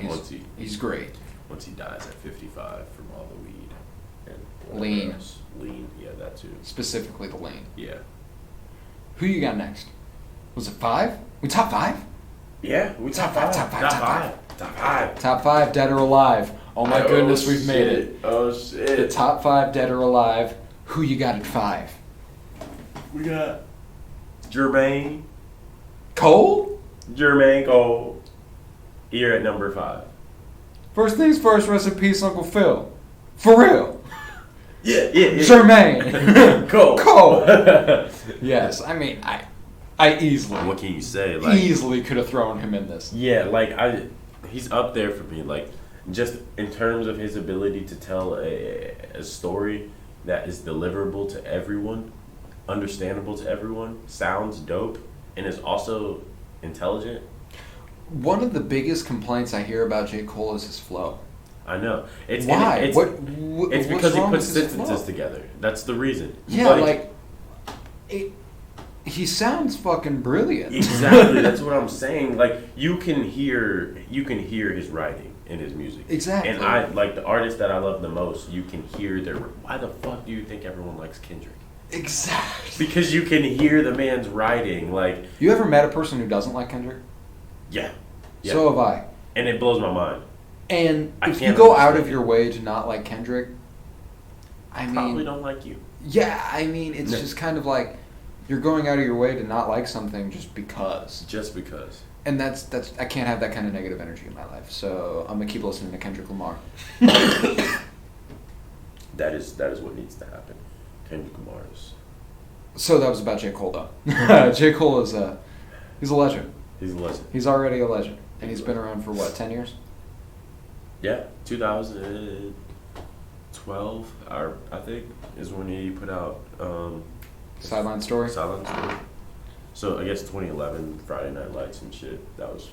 He's great. Once he dies at 55 from all the weed and whatever Lean. else. Lean, yeah, that too. Specifically the Lane. Yeah. Who you got next? Was it 5? We top 5? Yeah, we Top five, top five, top Top five. Top 5, dead or alive. Oh my goodness, we've made it. Oh The shit. top 5, dead or alive. Who you got at 5? We got Jermaine Cole? Cole here at number 5. First things first, rest in peace, Uncle Phil. For real. Yeah. Jermaine. Cole. Yes, I mean, I easily, What can you say? easily could have thrown him in this. Yeah, he's up there for me. Just in terms of his ability to tell a story that is deliverable to everyone, understandable to everyone, sounds dope, and is also intelligent. One of the biggest complaints I hear about J. Cole is his flow. I know. Why? It's What's because he wrong puts with his sentences flow? together. That's the reason. Yeah, he sounds fucking brilliant. Exactly. That's what I'm saying. You can hear his writing in his music. Exactly. And I the artists that I love the most. You can hear their. Why the fuck do you think everyone likes Kendrick? Exactly. Because you can hear the man's writing. You ever met a person who doesn't like Kendrick? Yeah. So have I. And it blows my mind. And I if you can't go out understand of your way to not like Kendrick, I Probably mean, don't like you. yeah, I mean, it's No. just kind of you're going out of your way to not like something just because. Just because. And that's I can't have that kind of negative energy in my life. So I'm gonna keep listening to Kendrick Lamar. That is what needs to happen. Kendrick Lamar is. So that was about J. Cole though. J. Cole is he's a legend. He's a legend. He's already a legend, and he's been around for 10 years? Yeah, 2012, I think, is when he put out Sideline Story. Silent Story. So I guess 2011, Friday Night Lights and shit. That was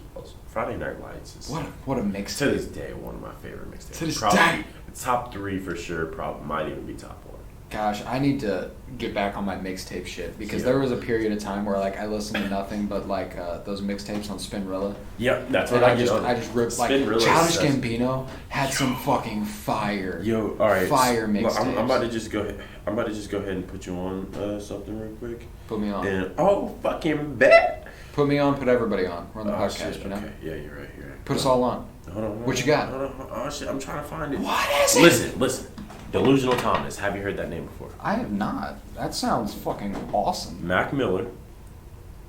Friday Night Lights. Is What a to mixtape. this day one of my favorite mixtapes. To this Probably day. top 3 for sure. Probably might even be top 1. Gosh, I need to get back on my mixtape shit because Yeah. there was a period of time where I listened to nothing but those mixtapes on Spinrilla. Yep, that's And what I just ripped Spinrilla Childish is- Gambino had some fucking fire. Yo, all right. Fire Look, mixtapes. I'm about to just go ahead. I'm about to just go ahead and put you on something real quick. Put me on. And fucking bet. Put me on. Put everybody on. We're on the Oh, podcast, shit, you know. okay. Yeah, you're right. You're right. Put us all on. Hold on. What you got? Hold on. Oh shit, I'm trying to find it. What is it? Listen. Delusional Thomas. Have you heard that name before? I have not. That sounds fucking awesome. Mac Miller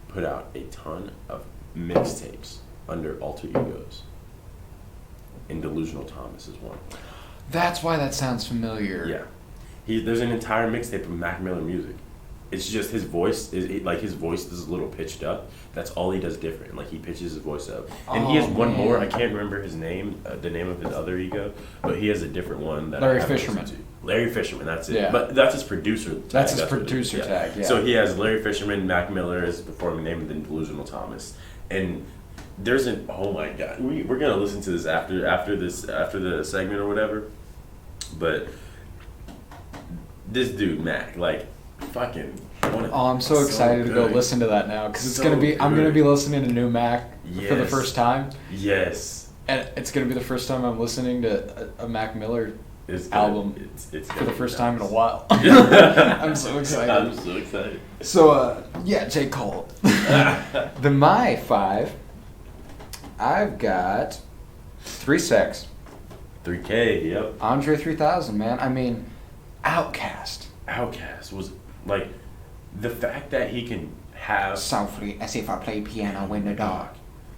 put out a ton of mixtapes under alter egos, and Delusional Thomas is one. That's why that sounds familiar. Yeah, there's an entire mixtape of Mac Miller music. it's just his voice his voice is a little pitched up. That's all he does different. Like he pitches his voice up, and he has one more. I can't remember his name, the name of his other ego, but he has a different one. That Larry Fisherman. Larry Fisherman, that's it. Yeah. But that's his producer tag. That's his producer tag. Yeah. So he has Larry Fisherman, Mac Miller is performing name, and then Delusional Thomas, and there's an oh my god, we're gonna listen to this after the segment or whatever, but this dude Mac like fucking. I'm so excited to go listen to that now because it's gonna be. I'm gonna be listening to new Mac for the first time. Yes. And it's gonna be the first time I'm listening to a Mac Miller album it's for the first time in a while. I'm so excited. I'm so excited. So yeah, J. Cole. My 5. I've got 3 Stacks. 3K. Yep. Andre 3000, man. I mean, Outkast was like the fact that he can have softly as if I play piano in the dark.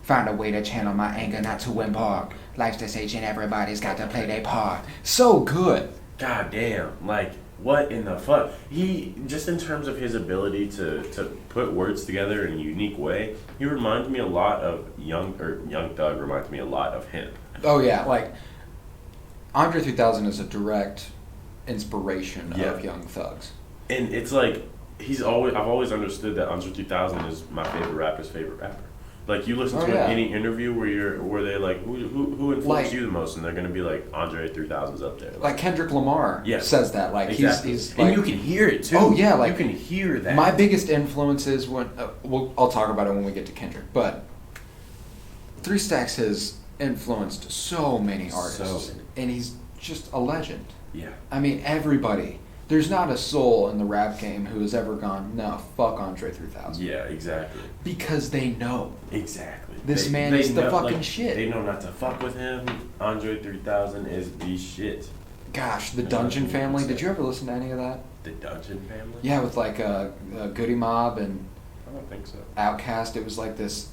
Find a way to channel my anger, not to embark. Life's the stage and everybody's got to play their part. So good. God damn, like what in the fuck? He just in terms of his ability to put words together in a unique way, he reminds me a lot of Young Thug reminds me a lot of him. Oh yeah, like Andre 3000 is a direct inspiration of Young Thugs. And it's like I've always understood that Andre 3000 is my favorite rapper's favorite rapper. Like you listen to any interview where they like who influenced you the most, and they're gonna be like Andre 3000's up there. Like Kendrick Lamar says that. Like exactly. he's and like, you can hear it too. Oh yeah, like you can hear that. My biggest influence is when I'll talk about it when we get to Kendrick, but 3 Stacks has influenced so many artists, and he's just a legend. Yeah. I mean, everybody. There's not a soul in the rap game who has ever gone, no, fuck Andre 3000. Yeah, exactly. Because they know. Exactly. This man is the fucking shit. They know not to fuck with him. Andre 3000 is the shit. Gosh, the Dungeon Family. Did you ever listen to any of that? The Dungeon Family? Yeah, with like Goody Mob and I don't think so. Outkast. It was like this.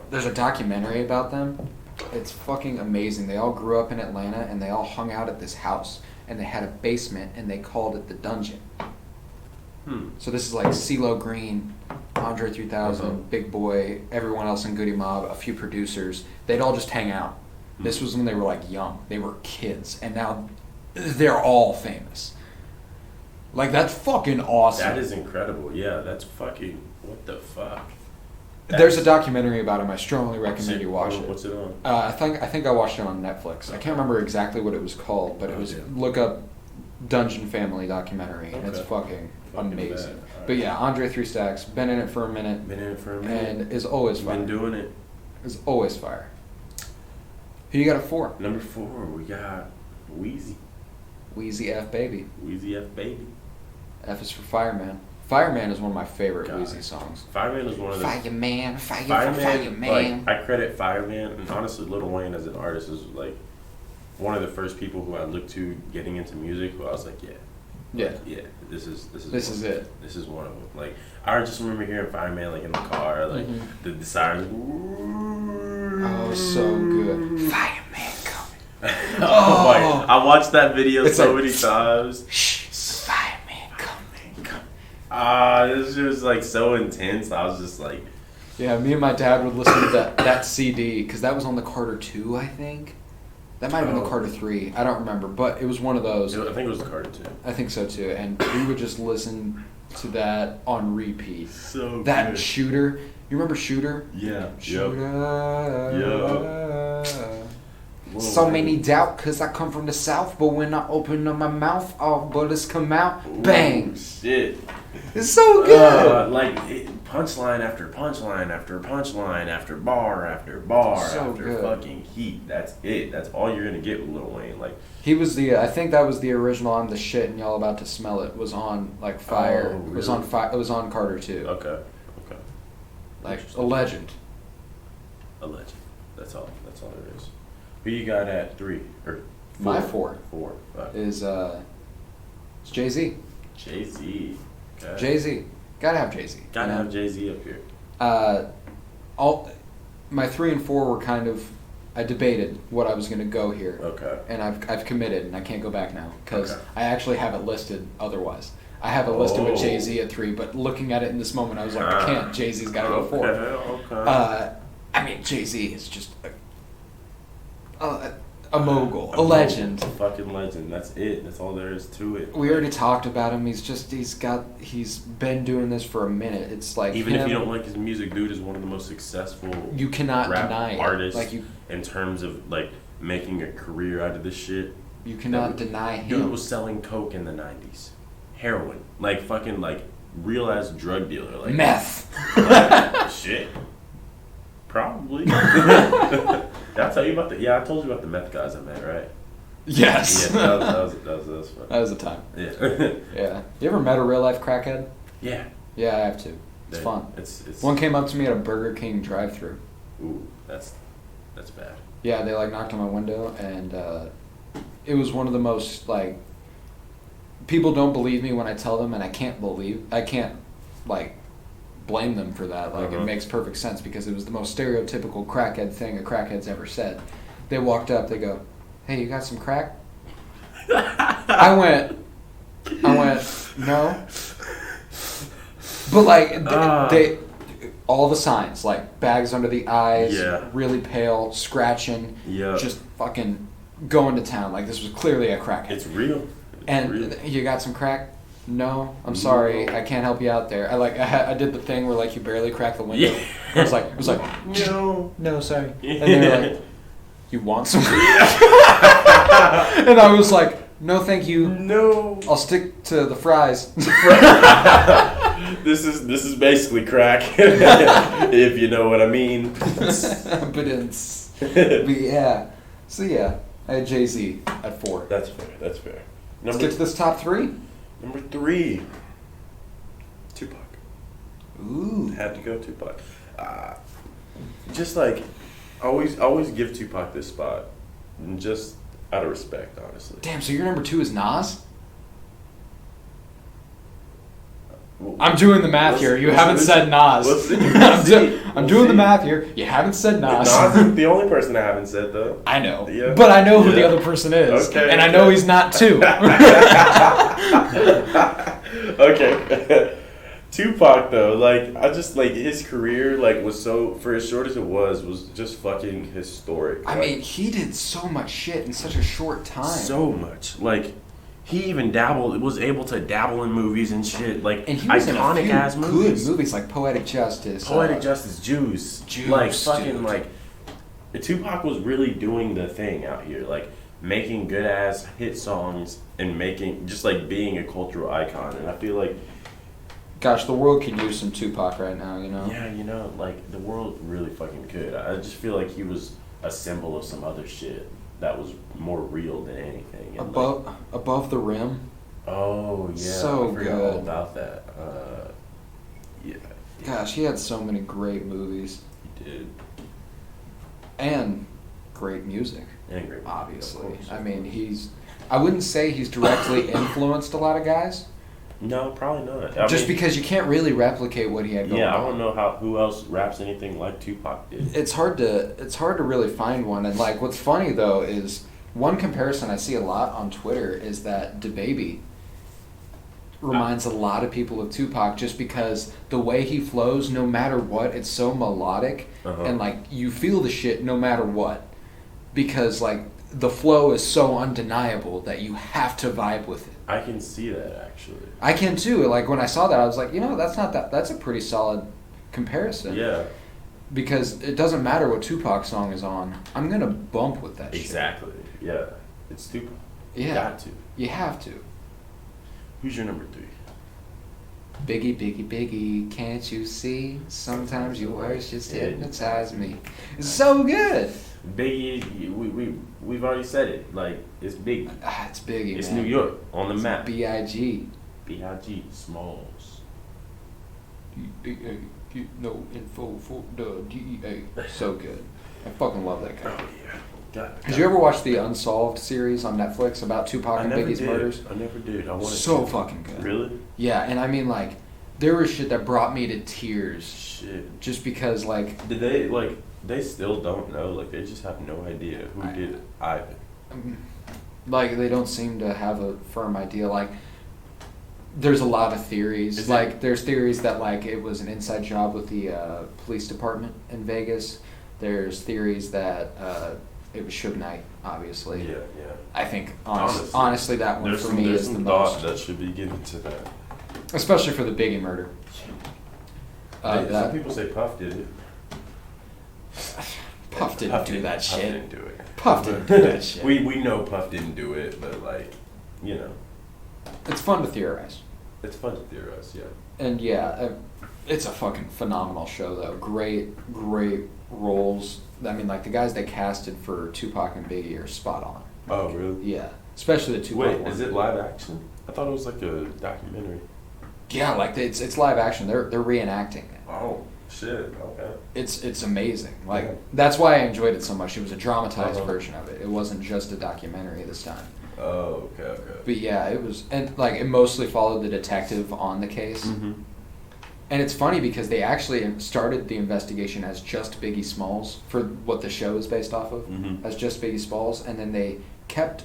There's a documentary about them. It's fucking amazing. They all grew up in Atlanta and they all hung out at this house. And they had a basement, and they called it the Dungeon. So this is like CeeLo Green, Andre 3000, Big Boy, everyone else in Goody Mob, a few producers. They'd all just hang out. This was when they were like young. They were kids, and now they're all famous. Like that's fucking awesome. That is incredible. Yeah, that's fucking what the fuck. There's a documentary about him. I strongly recommend you watch it. What's it on? I think I watched it on Netflix. I can't remember exactly what it was called, but it was look up Dungeon Family documentary, and it's fucking amazing. Right. But yeah, Andre 3 Stacks, been in it for a minute, and is always fire. Been doing it. Is always fire. Who you got at 4? Number 4, we got Wheezy. Wheezy F Baby. Wheezy F Baby. F is for Fireman. Fireman is one of my favorite Wheezy songs. Fireman is one of the... Fireman. Like, I credit Fireman, and honestly, Lil Wayne as an artist is like one of the first people who I looked to getting into music. Who I was like, this is it. This is one of them. Like I just remember hearing Fireman like in the car, like the sirens. Oh, so good. Fireman coming. Oh my! I watched that video so many times. This was like so intense. I was just like, yeah. Me and my dad would listen to that CD because that was on the Carter 2, I think. That might have been the Carter 3. I don't remember, but it was one of those. I think it was the Carter 2. I think so too. And we would just listen to that on repeat. So that good. Shooter. You remember Shooter? Yeah. Shooter. Yep. So many doubt because I come from the South, but when I open up my mouth, all bullets come out. Ooh, bang. Shit. It's so good. Punchline after punchline after punchline after bar after bar so after good. Fucking heat. That's it. That's all you're gonna get with Lil Wayne. Like he was I think that was the original "I'm the Shit" and y'all about to smell it. Was on like Fire. Oh, really? It was on It was on Carter 2. Okay. Like a legend. A legend. That's all there is. Who you got at 3 or 4? My 4. 4. Is it's Jay-Z. Jay-Z. Okay. Jay-Z. Gotta have Jay-Z. Gotta have Jay-Z up here. My 3 and 4 were kind of. I debated what I was going to go here. Okay. And I've committed, and I can't go back now because I actually have it listed otherwise. I have a list with Jay-Z at 3, but looking at it in this moment, I was like, I can't. Jay-Z's got to go 4. Okay. I mean, Jay-Z is just a mogul, a legend. A fucking legend. That's it. That's all there is to it. We already talked about him. He's been doing this for a minute. It's like even if you don't like his music, dude is one of the most successful you cannot rap deny artists it. Like in terms of like making a career out of this shit. You cannot deny him. Dude was selling coke in the 90s. Heroin. Like fucking like real ass drug dealer. Like meth. Like, shit. Probably. Did I tell you about I told you about the meth guys I met, right? Yes. Yeah, that was fun. That was a time. Yeah. Yeah. You ever met a real life crackhead? Yeah. Yeah, I have to. It's fun. It's one came up to me at a Burger King drive-thru. Ooh, that's bad. Yeah, they like knocked on my window, and it was one of the most like people don't believe me when I tell them, and I can't like blame them for that. Like, it makes perfect sense because it was the most stereotypical crackhead thing a crackhead's ever said. They walked up, they go, "Hey, you got some crack?" I went, "No." But like, they all the signs, like bags under the eyes, really pale, scratching, just fucking going to town. Like, this was clearly a crackhead. It's real. You got some crack? No, I'm sorry, I can't help you out there. I did the thing where like you barely crack the window. Yeah. It was like no, sorry. Yeah. And they were like, "You want some?" And I was like, "No, thank you. No, I'll stick to the fries." This is basically crack, if you know what I mean. But yeah. So yeah, I had Jay-Z at 4. That's fair. Let's get to this top 3. Number 3, Tupac. Ooh. Had to go Tupac. Just like, always give Tupac this spot, just out of respect, honestly. Damn, so your number 2 is Nas? I'm doing the math here. You haven't said Nas. I'm doing the math here. You haven't said Nas. Nas is the only person I haven't said, though. I know. Yeah. But I know who the other person is. Okay, and I know he's not 2. Okay. Tupac, though, like, I just, like, his career, like, was so, for as short as it was just fucking historic. I mean, he did so much shit in such a short time. So much. Like, he even was able to dabble in movies and shit, like, and he was iconic ass movies. Good movies like Poetic Justice. Juice. Like, fucking, dude. Like, Tupac was really doing the thing out here, like, making good ass hit songs and just like being a cultural icon. And I feel like, gosh, the world could use some Tupac right now, you know? Yeah, you know, like, the world really fucking could. I just feel like he was a symbol of some other shit that was more real than anything. And above the Rim. Oh, yeah. So I forgot good. all about that. Yeah. Gosh, he had so many great movies. He did. And great music. And great music, obviously. I mean, I wouldn't say he's directly influenced a lot of guys. No, probably not. Just because you can't really replicate what he had going on. Yeah, I don't know who else raps anything like Tupac did. It's hard to really find one. And like, what's funny though is one comparison I see a lot on Twitter is that DaBaby reminds a lot of people of Tupac just because the way he flows, no matter what, it's so melodic and like you feel the shit no matter what, because like the flow is so undeniable that you have to vibe with it. I can see that, actually. I can too. Like, when I saw that, I was like, you know, that's a pretty solid comparison. Yeah. Because it doesn't matter what Tupac song is on. I'm going to bump with that shit. Exactly. Yeah. It's Tupac. Yeah. You got to. You have to. Who's your number 3? Biggie, Biggie, Biggie, can't you see? Sometimes your words just hypnotize me. It's so good. Biggie, we've already said it. Like, it's Biggie. It's Biggie, It's man. New York, on the map. B.I.G. B.I.G. Smalls. D.A. No info for the D.A. So good. I fucking love that guy. Oh, yeah. Did you ever watch the Unsolved series on Netflix about Tupac and Biggie's murders? I never did. I wanted so fucking good. Really? Yeah, and I mean, like, there was shit that brought me to tears. Shit. Just because, like... Did they, like... They still don't know. Like, they just have no idea who did Ivan. Like, they don't seem to have a firm idea. Like, There's a lot of theories. Is like, there's theories that, like, it was an inside job with the police department in Vegas. There's theories that it was Suge Knight, obviously. Yeah. I think, honestly that one for me is the thought most. that should be given to that. Especially for the Biggie murder. Some people say Puff did it. Puff didn't do that shit. Puff didn't do it. Puff didn't do that shit. We know Puff didn't do it, but like, you know. It's fun to theorize. It's fun to theorize, yeah. And yeah, it's a fucking phenomenal show though. Great roles. I mean, like the guys they casted for Tupac and Biggie are spot on. Oh, really? Yeah, especially the Tupac one. Wait, is it live action? I thought it was like a documentary. Yeah, like it's live action. They're reenacting it. Oh shit! Okay. It's amazing. Like Yeah. that's why I enjoyed it so much. It was a dramatized Uh-huh. version of it. It wasn't just a documentary this time. Oh, okay. But yeah, it was, and like it mostly followed the detective on the case. Mm-hmm. And it's funny because they actually started the investigation as just Biggie Smalls for what the show is based off of, Mhm. as just Biggie Smalls, and then they kept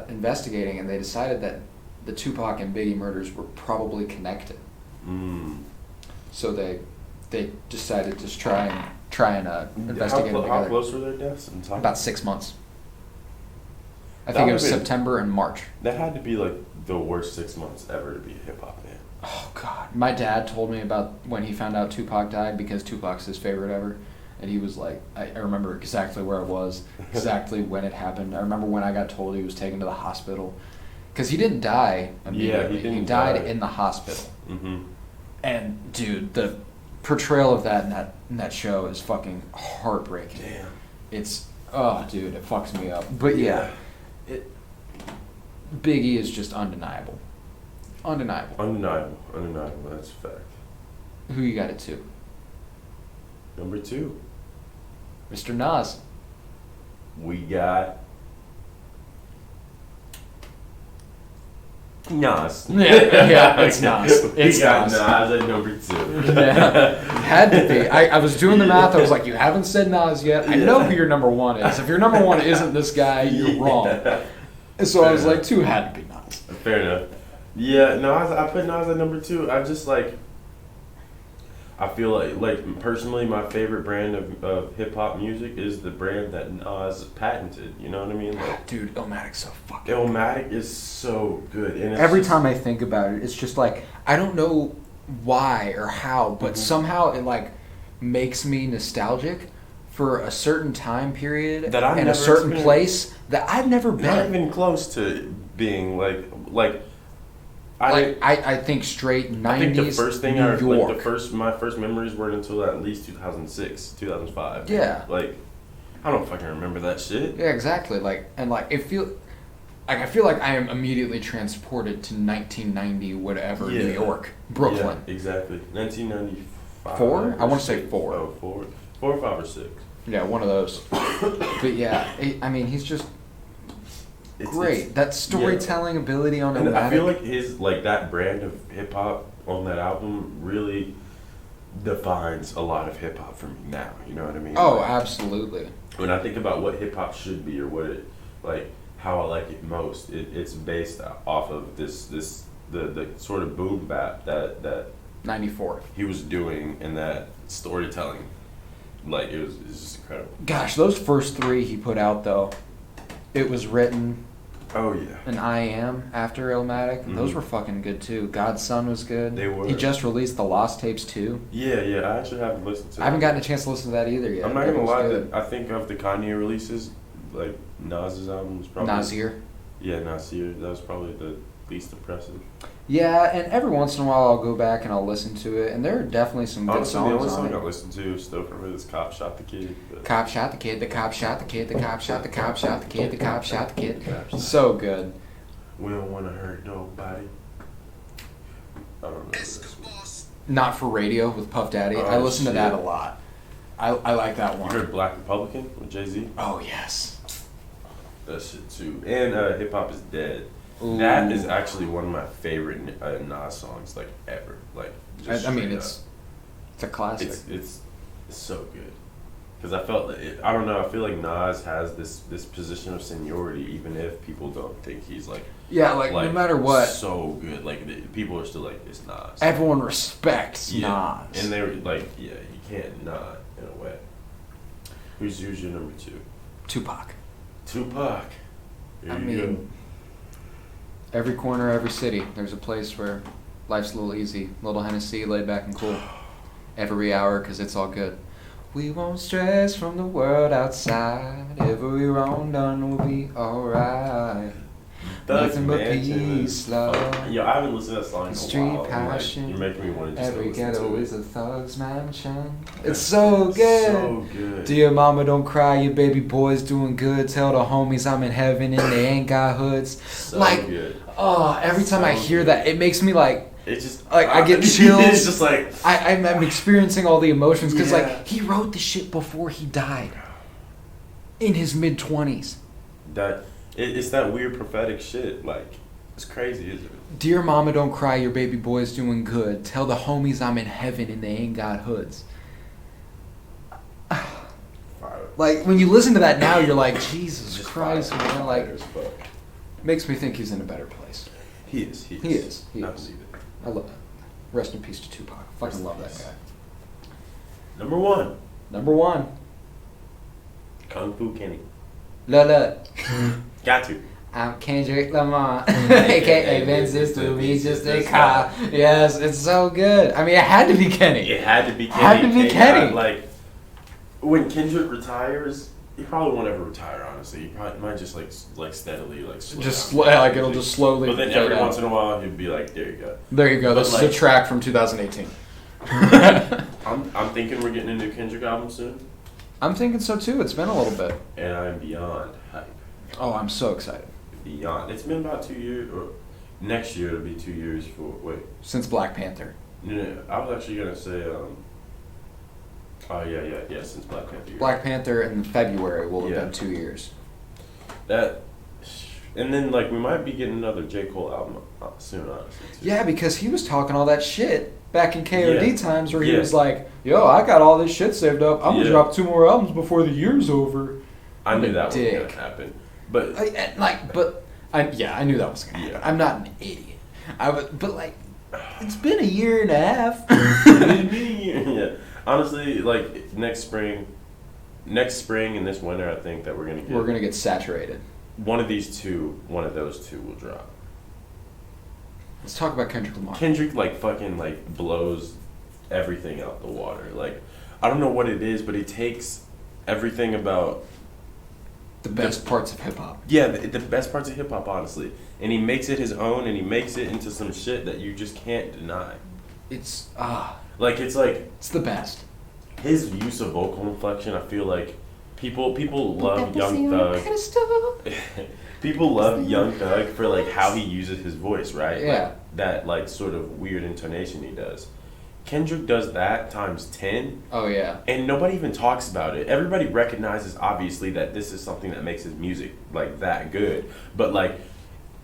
investigating, and they decided that the Tupac and Biggie murders were probably connected. Mm. So they decided to try and investigate them How together. close were their deaths in time? About 6 months. I That think it was would've been- September and March. That had to be like the worst 6 months ever to be a hip hop fan. Oh God! My dad told me about when he found out Tupac died because Tupac's his favorite ever, and he was like, I remember exactly where I was, exactly when it happened. I remember when I got told he was taken to the hospital, because he didn't die immediately. he didn't died die. in the hospital. Mm-hmm. And dude, the portrayal of that in that show is fucking heartbreaking. Damn. It's dude, it fucks me up. But yeah, Biggie is just undeniable. Undeniable. Undeniable. That's a fact. Who you got it to? Number 2, Mr. Nas. we got Nas. Yeah, it's Nas. It's we got Nas. Nas at number 2. Yeah, had to be. I was doing the math. I was like, you haven't said Nas yet. I know who your number one is. If your number one isn't this guy, you're wrong. And so I was like, 2 had to be Nas. Fair enough. Yeah, Nas. I put Nas at number 2. I just like. I feel like personally, my favorite brand of hip hop music is the brand that Nas patented. You know what I mean? Like, Dude, Illmatic's so fucking. Illmatic is so good, and it's Every just- time I think about it, it's just like I don't know why or how, but somehow it like makes me nostalgic for a certain time period That I've and a never certain experienced. place that I've never been. not even close to being like. I think straight 90s I think the first thing New York. my first mememories weren't until at least 2006, 2005. Yeah. Like, I don't fucking remember that shit. Yeah, exactly. Like, and like, I feel like I am immediately transported to 1990 whatever New Yeah. York, Brooklyn. Yeah, exactly. 1995. 4? I wanna say 4. Oh, 4. 4 or 5 or 6. Yeah, one of those. But yeah, I mean, he's just great. That storytelling ability on And I Illmatic. feel like his that brand of hip hop on that album really defines a lot of hip hop for me now. You know what I mean? Oh, Like, absolutely. when I think about what hip hop should be or what it how I like it most, it's based off of the sort of boom bap that 94. he was doing and that storytelling. Like it was just incredible. Gosh, those first 3 he put out though, it was written Oh yeah. and I Am after Illmatic. Mhm. Those were fucking good too. God's Son was good. They were. He just released the Lost Tapes too. Yeah. I actually haven't listened to. I haven't gotten a chance to listen to that either yet. I'm not but it gonna was lie. good. I think of the Kanye releases, like Nas's album was probably Nasir. Yeah, Nasir. That was probably the least impressive. Yeah, and every once in a while I'll go back and I'll listen to it, and there are definitely some good Honestly, the only songs on song I it. listened to still from it is "Cop Shot the Kid." But Cop shot the kid, the cop shot the kid, the cop shot the cop shot the kid, the cop shot the kid. So good. we don't want to hurt nobody. I don't know. Not for Radio with Puff Daddy. Oh, I listen to that shit. a lot. I like that You one. heard "Black Republican" with Jay-Z? Oh yes. That shit too. And "Hip Hop Is Dead." Ooh. That is actually one of my favorite Nas songs like ever. Like just I mean straight it's up. a classic. It's so good. Because I felt I don't know. I feel like Nas has this position of seniority, even if people don't think he's like Yeah, like no matter what, so good. Like people are still like, it's Nas. Everyone respects Nas, and they're like, yeah, you can't not in a way. Who's your number 2? Tupac. Tupac. I mean, every corner, every city, there's a place where life's a little easy, a little Hennessy, laid back and cool. Every hour, because it's all good. We won't stress from the world outside. Every wrong done will be alright. Nothing but peace, love. Yo, I haven't listened to that song in a Street while. passion. You're making me want to just Every listen ghetto to it. is a thug's mansion. It's so good. So good. Dear mama, don't cry. Your baby boy's doing good. Tell the homies I'm in heaven and they ain't got hoods. So like, good. oh, every time I hear that, it makes me like. It's just like I get chills. It's just like I'm experiencing all the emotions because Yeah. like he wrote the shit before he died. In his mid-20s. that. It's that weird prophetic shit. Like it's crazy, isn't it? Dear mama, don't cry. Your baby boy's doing good. Tell the homies I'm in heaven and they ain't got hoods. Fire. Like when you listen to that now, you're like, Jesus Just Christ, fire. man! Fire Like, as fuck. makes me think he's in a better place. He is. He is. I believe it. I love that. Rest in peace to Tupac. Fucking love that guy. Number 1, Number 1. Kung Fu Kenny. La. Got to. I'm Kendrick Lamar, aka Vince's to me just a car. Yes, it's so good. I mean, it had to be Kenny. It had to be Kenny. Had to be Kenny. Like when Kendrick retires, he probably won't ever retire. Honestly, he probably might just like steadily slow Just down. like it'll just slowly. But then fade every out. once in a while, he'd be like, "There you go." There you go. But This like- is a track from 2018. I'm thinking we're getting a new Kendrick album soon, I'm thinking so too. It's been a little bit. and I'm beyond hype. Oh, I'm so excited. Beyond. It's been about 2 years, or next year it'll be 2 years for. Wait, Since Black Panther. no. I was actually gonna say. Oh yeah. Since Black Panther. Black Panther in February will have Yeah. been 2 years. That. And then like we might be getting another J. Cole album soon, honestly. Too. Yeah, because he was talking all that shit back in KOD Yeah. times where he Yeah. was like, yo, I got all this shit saved up. I'm going to Yeah. drop 2 more albums before the year's over. I What knew a that was dick. gonna happen, but I knew that was going to happen. Yeah. I'm not an idiot. But like, it's been a year and a half. yeah, honestly, like next spring and this winter, I think that we're gonna get Saturated. one of those two will drop. Let's talk about Kendrick Lamar. Kendrick like fucking like blows everything out the water. Like I don't know what it is, but he takes everything about The best parts of hip hop. yeah the best parts of hip hop, honestly, and he makes it his own, and he makes it into some shit that you just can't deny. It's It's the best. his use of vocal inflection. I feel like people love Young Thug. People love Young Thug for like how he uses his voice, right? Yeah. Like, that like sort of weird intonation he does. Kendrick does that times 10, Oh yeah. and nobody even talks about it. Everybody recognizes obviously that this is something that makes his music like that good, but like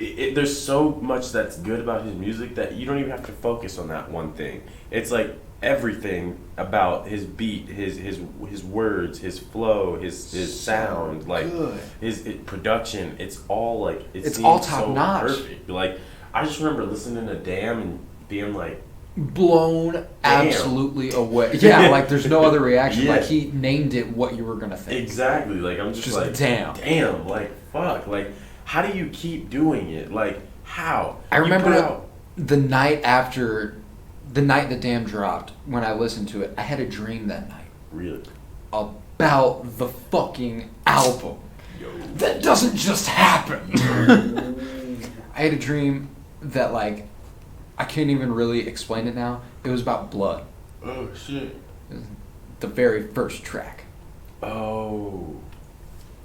there's so much that's good about his music that you don't even have to focus on that one thing. It's like everything about his beat, his words, his flow, his sound, like good. his production. It's all like It's seems all top so notch. perfect. Like I just remember listening to Damn and being like, Blown absolutely away. Yeah, like there's no other reaction. Yeah. Like he named it what you were gonna think. exactly. Like I'm just like, damn. like fuck. Like how do you keep doing it? Like how? I You put remember out- the night the Damn dropped, when I listened to it, I had a dream that night really. about the fucking album. Yo. That doesn't just happen. I had a dream that like I can't even really explain it now. It was about blood. Oh shit. It was the very first track. Oh,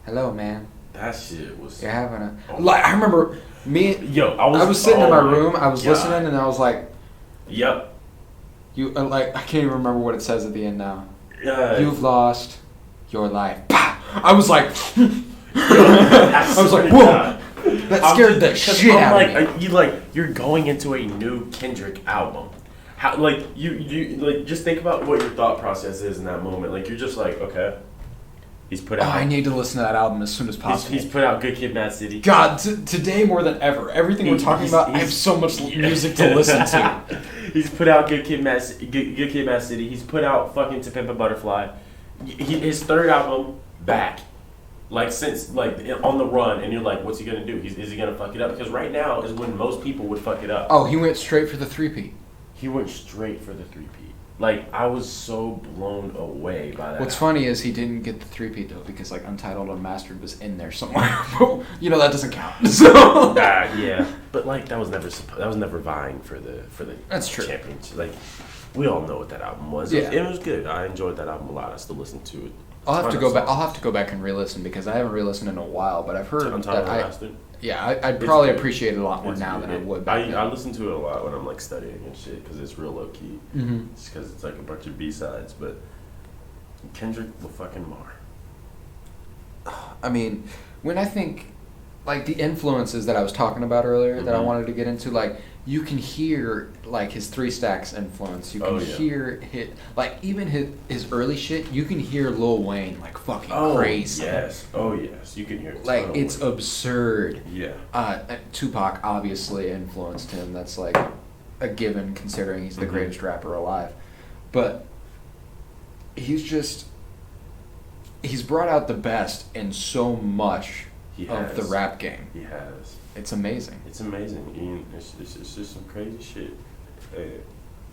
Hello, man. that shit was. You're having a Oh. like. I remember me. Yo, I was sitting in my oh room. I was God. listening, and I was like, Yep. "You like." I can't even remember what it says at the end now. Yeah. You've lost your life. Bah! I was like, I was like, swear to whoa. God. That scared the shit out of me. You're going into a new Kendrick album. How like you like just think about what your thought process is in that moment. Like you're just like, okay, He's put Oh, out. I need to listen to that album as soon as possible. He's put out Good Kid, Mad City. God, today more than ever, everything we're talking about, I have so much music to listen to. He's put out Good Kid, Mad City. He's put out fucking To Pimp a Butterfly. His third album, Back. Like, since, like, on the run, and you're like, what's he gonna do? Is he gonna fuck it up? Because right now is when most people would fuck it up. Oh, he went straight for the 3-peat. He went straight for the 3-peat. Like, I was so blown away by that. What's funny is he didn't get the 3-peat though, because like Untitled Unmastered was in there somewhere. You know, that doesn't count. So yeah, but like that was never vying for the That's true. championship. Like, we all know what that album was. Yeah. It was good. I enjoyed that album a lot. I still listen to it. I'll have to go back. I'll have to go back and re-listen because I haven't re-listened in a while. But I've heard Untitled that Unmastered. I'd probably good. appreciate it a lot more It's now good. than I would back then. I listen to it a lot when I'm like studying and shit because it's real low key. Mm-hmm. Just because it's like a bunch of B-sides, but Kendrick Lamar. I mean, when I think, like, the influences that I was talking about earlier that I Mhm. wanted to get into, like, you can hear, like, his 3 Stacks influence. You can hear like, even his early shit, you can hear Lil Wayne, like, fucking crazy. Yes. Oh, yes. You can hear it. Like, it's absurd. Yeah. Tupac obviously influenced him. That's, like, a given considering he's the Mhm. greatest rapper alive. But he's brought out the best in so much He of has. the rap game. He has. It's amazing. It's amazing. Ian, it's just some crazy shit.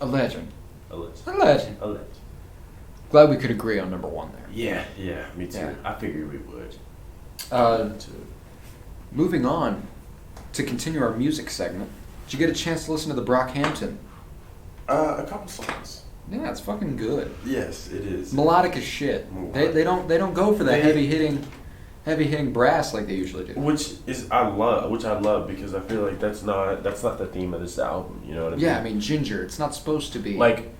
A legend. A legend. A legend. A legend. Glad we could agree on number 1 there. Yeah, me too. Yeah. I figured we would. Too. Moving on to continue our music segment. Did you get a chance to listen to the Brockhampton? A couple songs. Yeah, it's fucking good. Yes, it is. Melodic as shit. They don't go for that heavy hitting brass like they usually do. Which I love because I feel like that's not the theme of this album. You know what I mean? Yeah, I mean Ginger. It's not supposed to be Like,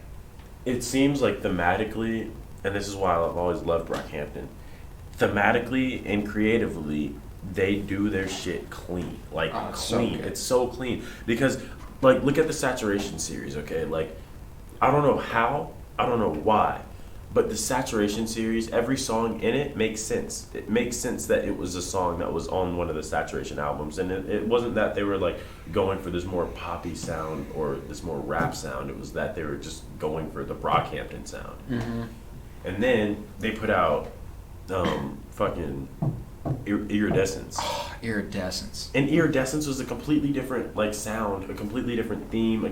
it seems like thematically, and this is why I've always loved Brockhampton. Thematically and creatively, they do their shit clean. Like, it's so clean. good. It's so clean. Because, like, look at the Saturation series, okay? Like, I don't know how, I don't know why, but the Saturation series, every song in it makes sense. It makes sense that it was a song that was on one of the Saturation albums. And it wasn't that they were, like, going for this more poppy sound or this more rap sound. It was that they were just going for the Brockhampton sound. Mm-hmm. And then they put out fucking Iridescence. Oh, Iridescence. And Iridescence was a completely different, like, sound, a completely different theme,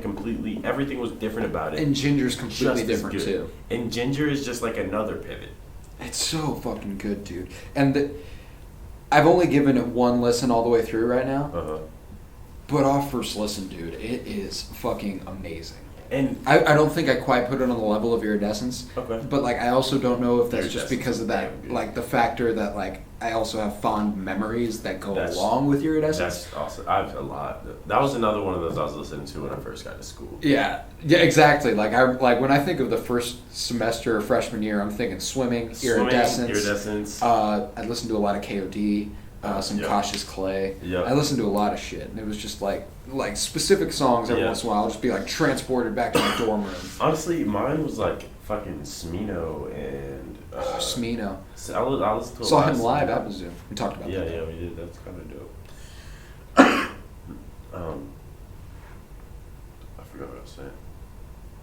everything was different about it. And Ginger's completely Just as different good. too. And Ginger is just like another pivot. It's so fucking good, dude. And I've only given it 1 listen all the way through right now. Uh-huh. But off first listen, dude, it is fucking amazing. And I don't think I quite put it on the level of Iridescence. Okay. But, like, I also don't know if that's just Iridescence because of is that, damn good. like, the factor that, like, I also have fond memories that go That's- along with Iridescence. that's awesome. I've a lot. That was another one of those I was listening to when I first got to school. Yeah, exactly. Like when I think of the first semester of freshman year, I'm thinking swimming, Iridescence. I listened to a lot of KOD, some Yep. Cautious Clay. Yep. I listened to a lot of shit, and it was just like specific songs every Yeah. once in a while. I'll just be like transported back to my dorm room. Honestly, mine was like fucking Smino and Smino. I listened to a Saw lot him of live Smino. at Mizzou. We talked about Yeah, that. yeah, we did. That's kind of dope. I forgot what I was saying.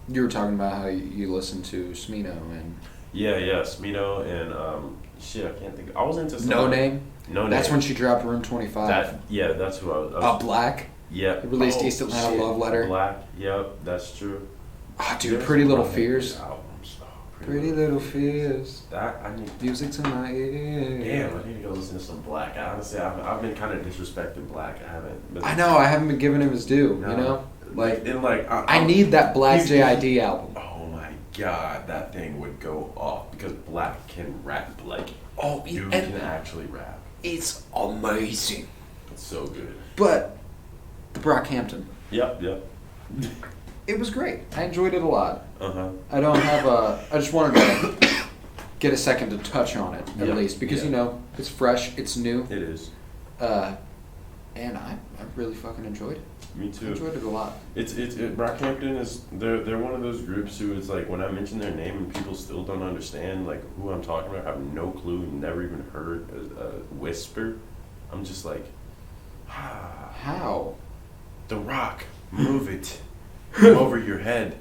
You were talking about how you listened to Smino and Yeah, Smino and shit. I can't think. I was into No Name. No Name. That's when she dropped Room 25. That's who I was. Black. Yeah. He released East Atlanta Love Letter. Black. Yep, that's true. Ah, dude, There's Pretty some Little fucking Fears. good albums. Oh, Pretty Little Fears. That I need. Music to my ear. Damn, I need to go listen to some Black. Honestly, I've been kind of disrespecting Black. I haven't. Been, I know, I haven't been giving him his due, No. you know? Like, and like I need that Black he's- JID album. Oh my god, that thing would go off because Black can rap. Like, Oh, dude and can actually rap. it's amazing. It's so good. But, the Brockhampton, Yep. it was great. I enjoyed it a lot. Uh-huh. I don't have I just wanted to get a second to touch on it, at Yeah, least, because, yeah. you know, it's fresh, it's new, It is. and I really fucking enjoyed it. Me too. I enjoyed it a lot. Brockhampton is they're one of those groups who is like when I mention their name and people still don't understand like who I'm talking about, have no clue, never even heard a whisper. I'm just like, How? The Rock, move it, over your head.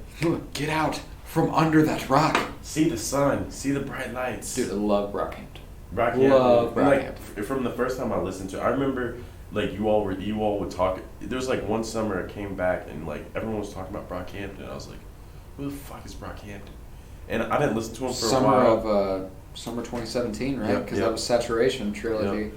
Get out from under that rock. See the sun, see the bright lights. Dude, I love Brockhampton. Love Brockhampton. Like from the first time I listened to it, I remember like you all would talk. There was like one summer I came back and like everyone was talking about Brockhampton. I was like, who the fuck is Brockhampton? And I didn't listen to him for a while. Summer 2017, right? Yep, Because that was Saturation trilogy. Yep.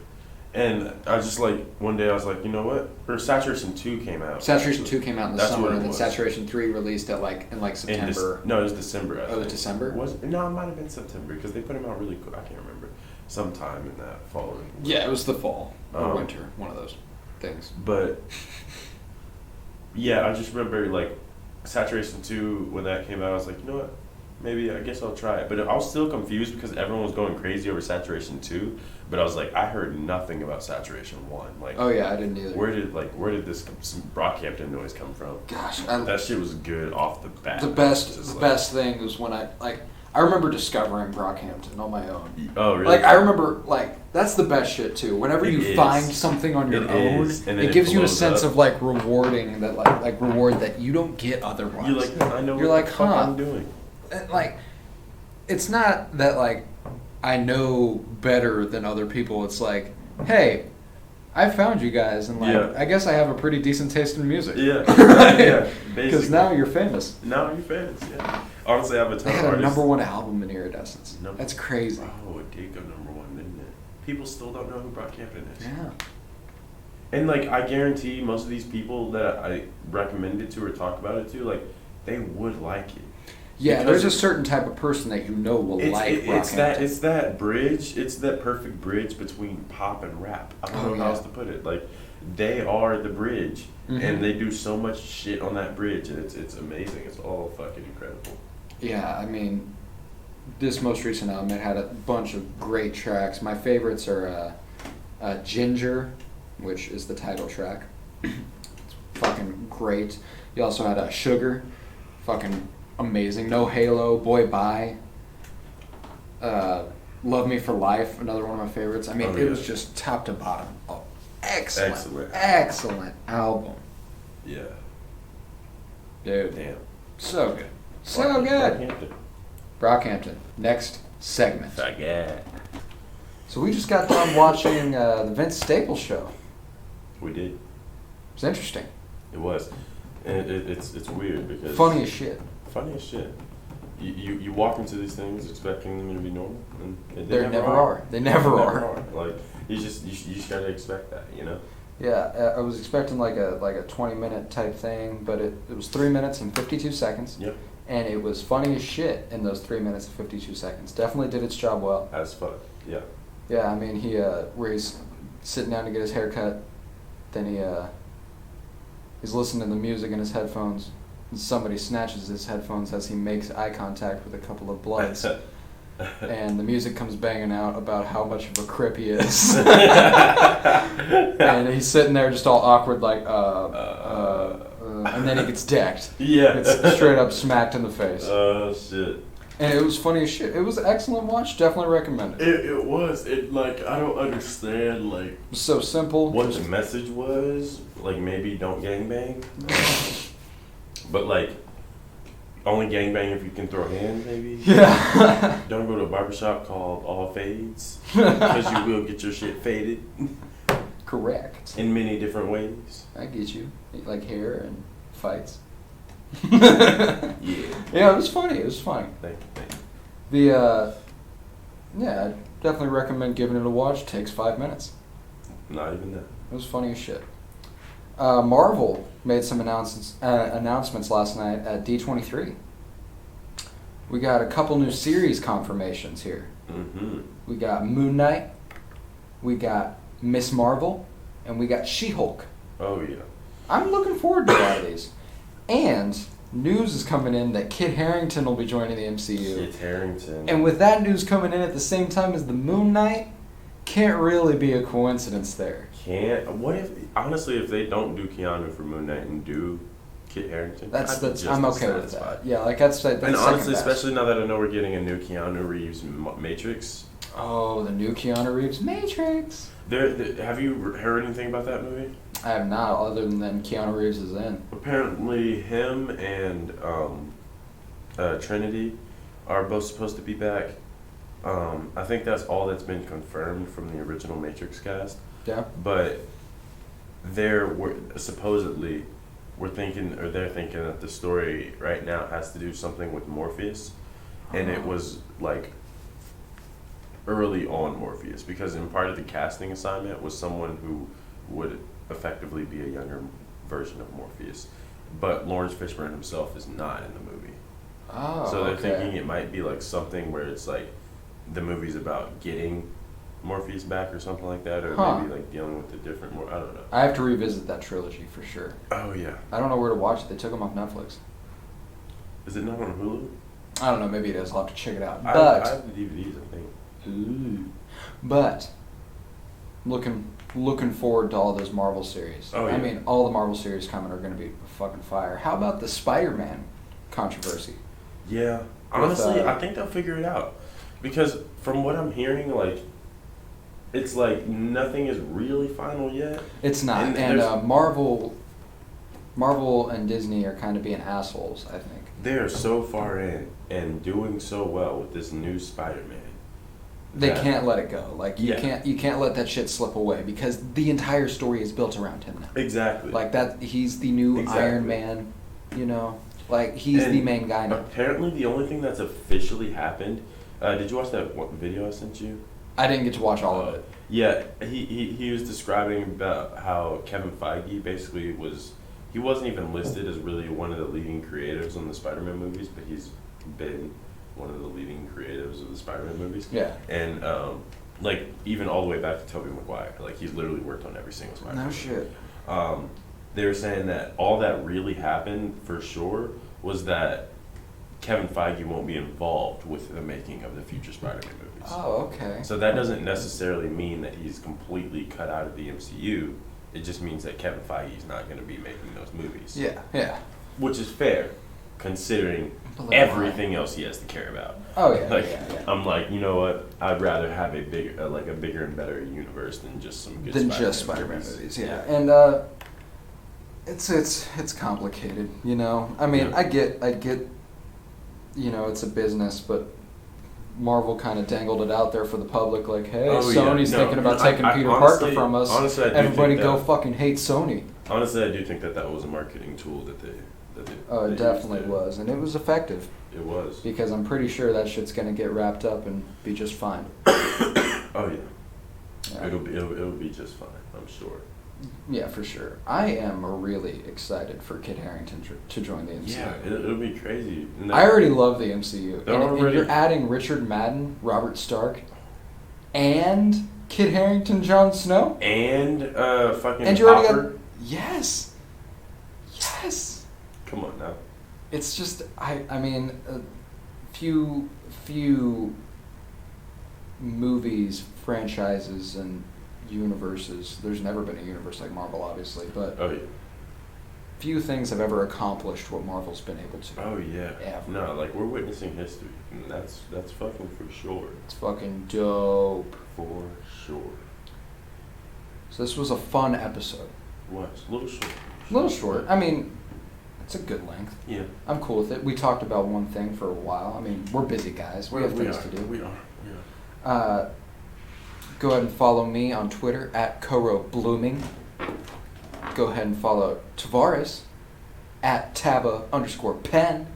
And I just like one day I was like, you know what? Or Saturation 2 came out. Saturation 2 came out in the That's summer, what it and then was. Saturation 3 released at in September. No, it was December. I think. It was December? No, it might have been September because they put them out really quick. I can't remember. Sometime in that fall. Yeah, it was the fall or winter, one of those things. But yeah, I just remember like Saturation 2 when that came out. I was like, you know what? Maybe I guess I'll try it. But I was still confused because everyone was going crazy over Saturation 2. But I was like, I heard nothing about Saturation 1. Like, Oh yeah, I didn't either. where did this some Brockhampton noise come from? Gosh, That shit was good off the bat. the best thing was when I remember discovering Brockhampton on my own. Oh really? Like I remember, that's the best shit too. Whenever It you is. find something on your It own, is, and then it it gives you a blows sense up. of like rewarding that like reward that you don't get otherwise. You're like, I know You're what like, the fuck huh. I'm doing. And, like, it's not that like I know better than other people. It's like, hey, I found you guys, and like Yeah. I guess I have a pretty decent taste in music. Yeah. Right? Yeah. Because Basically. now you're famous. Now you're famous. Yeah. Honestly, I have a ton They of had a artists. #1 album in Iridescence. That's crazy. Oh, it did go #1, didn't it? People still don't know who Brockhampton is. Yeah. And like, I guarantee most of these people that I recommend it to or talk about it to, like, they would like it. Yeah, Because there's a certain type of person that you know will like Brockhampton. It's that bridge. It's that perfect bridge between pop and rap. I don't know how else to put it. Like, they are the bridge, and they do so much shit on that bridge, and it's amazing. It's all fucking incredible. Yeah, I mean, this most recent album, it had a bunch of great tracks. My favorites are Ginger, which is the title track. It's fucking great. You also had Sugar, fucking amazing. No Halo, Boy Bye. Love Me for Life, another one of my favorites. I mean, it was just top to bottom. Oh, excellent album. Yeah. Dude, Damn. so good. So good. Brockhampton. Brockhampton. Next segment. Forget. So we just got done watching the Vince Staples show. We did. It was interesting. It was. And it's weird because Funny as shit. Funny as shit. You walk into these things expecting them to be normal, and They never are. They never are. Like you just gotta expect that, you know. Yeah, I was expecting like a 20-minute type thing, but it was 3 minutes and 52 seconds. Yep. And it was funny as shit in those 3 minutes and 52 seconds. Definitely did its job well. As fuck. Yeah. Yeah, I mean where he's sitting down to get his hair cut, then he's listening to the music in his headphones. And somebody snatches his headphones as he makes eye contact with a couple of bloods. And the music comes banging out about how much of a crip he is. And he's sitting there just all awkward like, and then he gets decked. Yeah. Gets straight up smacked in the face. Oh, shit. And it was funny as shit. It was an excellent watch. Definitely recommend it. It was. It, like, I don't understand, like, It was so simple. what the message was. Like, maybe don't gangbang. But, like, only gangbang if you can throw hands, maybe. Yeah. Don't go to a barbershop called All Fades, because you will get your shit faded Correct. in many different ways. I get you. Like hair and fights. Yeah. Yeah, it was funny. It was funny. Thank you. The yeah, I definitely recommend giving it a watch. It takes 5 minutes. Not even that. It was funny as shit. Marvel made some announcements last night at D23. We got a couple new series confirmations here. Mm-hmm. We got Moon Knight, we got Miss Marvel, and we got She-Hulk. Oh, yeah. I'm looking forward to a lot of these. And news is coming in that Kit Harington will be joining the MCU. Kit Harington. And with that news coming in at the same time as the Moon Knight, Can't really be a coincidence there. What if, honestly, if they don't do Keanu for Moon Knight and do Kit Harington? That's just I'm okay with that. Yeah, like that's and honestly, best. especially now that I know we're getting a new Keanu Reeves Matrix. Oh, the new Keanu Reeves Matrix. Have you heard anything about that movie? I have not, other than Keanu Reeves is in. Apparently, him and Trinity are both supposed to be back. I think that's all that's been confirmed from the original Matrix cast. Yeah. But they're thinking that the story right now has to do something with Morpheus, and it was like early on Morpheus, because in part of the casting assignment was someone who would effectively be a younger version of Morpheus, but Lawrence Fishburne himself is not in the movie. Oh, so they're okay. thinking it might be like something where it's like the movie's about getting Morpheus back or something like that, or maybe like dealing with a different I don't know. I have to revisit that trilogy for sure. Oh yeah. I don't know where to watch it. They took them off Netflix. Is it not on Hulu? I don't know. Maybe it is. I'll have to check it out. I But have the DVDs, I think. ooh, but looking forward to all those Marvel series. Oh, yeah. I mean, all the Marvel series coming are going to be fucking fire. How about the Spider-Man controversy? Yeah. Honestly, With, I think they'll figure it out. Because from what I'm hearing, like, it's like nothing is really final yet. It's not. And Marvel and Disney are kind of being assholes, I think. They are so far in and doing so well with this new Spider-Man. They can't let it go. Like you Yeah. can't let that shit slip away, because the entire story is built around him now. Exactly. Like that, he's the new Iron Man. You know, like he's the main guy now. Apparently, the only thing that's officially happened. Did you watch that video I sent you? I didn't get to watch all of it. Yeah, he was describing about how Kevin Feige basically he wasn't even listed as really one of the leading creatives on the Spider-Man movies, but he's been one of the leading creatives of the Spider-Man movies. Yeah. And like even all the way back to Tobey Maguire, like he's literally worked on every single Spider-Man. No shit. They were saying that all that really happened for sure was that Kevin Feige won't be involved with the making of the future Spider-Man movies. Oh, okay. So that doesn't necessarily mean that he's completely cut out of the MCU. It just means that Kevin Feige is not going to be making those movies. Yeah, yeah. Which is fair, considering everything else he has to care about. Oh yeah, Like, yeah. I'm like, you know what? I'd rather have a bigger and better universe than just some good Spider-Man movies. Yeah, and it's complicated. You know, I mean, I get. You know, it's a business, but Marvel kind of dangled it out there for the public, like, hey, Sony's thinking about taking Peter Parker from us. Honestly, everybody go fucking hate Sony. Honestly, I do think that was a marketing tool that they it definitely was, and it was effective. It was. Because I'm pretty sure that shit's gonna get wrapped up and be just fine. Oh yeah. It'll be just fine, I'm sure. Yeah, for sure. I am really excited for Kit Harington to join the MCU. Yeah, it'll be crazy. I already love the MCU. And already... you're adding Richard Madden, Robert Stark, and Kit Harington, Jon Snow, and fucking and you already Hopper. got yes. Come on now. It's just I mean, few movies, franchises, and universes. There's never been a universe like Marvel, obviously, but few things have ever accomplished what Marvel's been able to. Oh yeah. Ever. No, like we're witnessing history, and that's fucking for sure. It's fucking dope. For sure. So this was a fun episode. What? A little short. A little short. I mean, it's a good length. Yeah. I'm cool with it. We talked about one thing for a while. I mean, we're busy guys. We have things to do. We are. Go ahead and follow me on Twitter at @KoroBlooming. Go ahead and follow Tavares at @Tava_Pen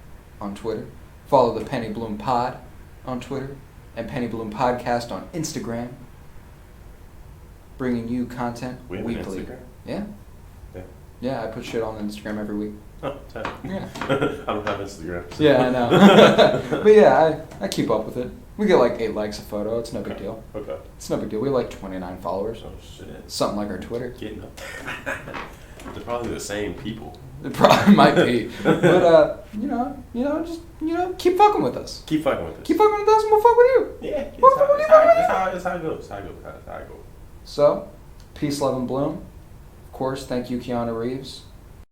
on Twitter. Follow the Penny Bloom Pod on Twitter and Penny Bloom Podcast on Instagram. Bringing you content weekly. Have an Instagram? Yeah. Yeah, I put shit on Instagram every week. Oh, tight. Yeah. I don't have Instagram. So. Yeah, I know. But yeah, I keep up with it. We get like 8 likes a photo. It's no big deal. Okay. It's no big deal. We have like 29 followers. Oh shit. Something like our Twitter. Getting up. They're probably the same people. It probably might be. But just keep fucking with us. Keep fucking with us. Keep fucking with us and we'll fuck with you. Yeah. We'll fuck with you. That's how it goes. That's how it goes. So, peace, love, and bloom. Of course, thank you, Keanu Reeves.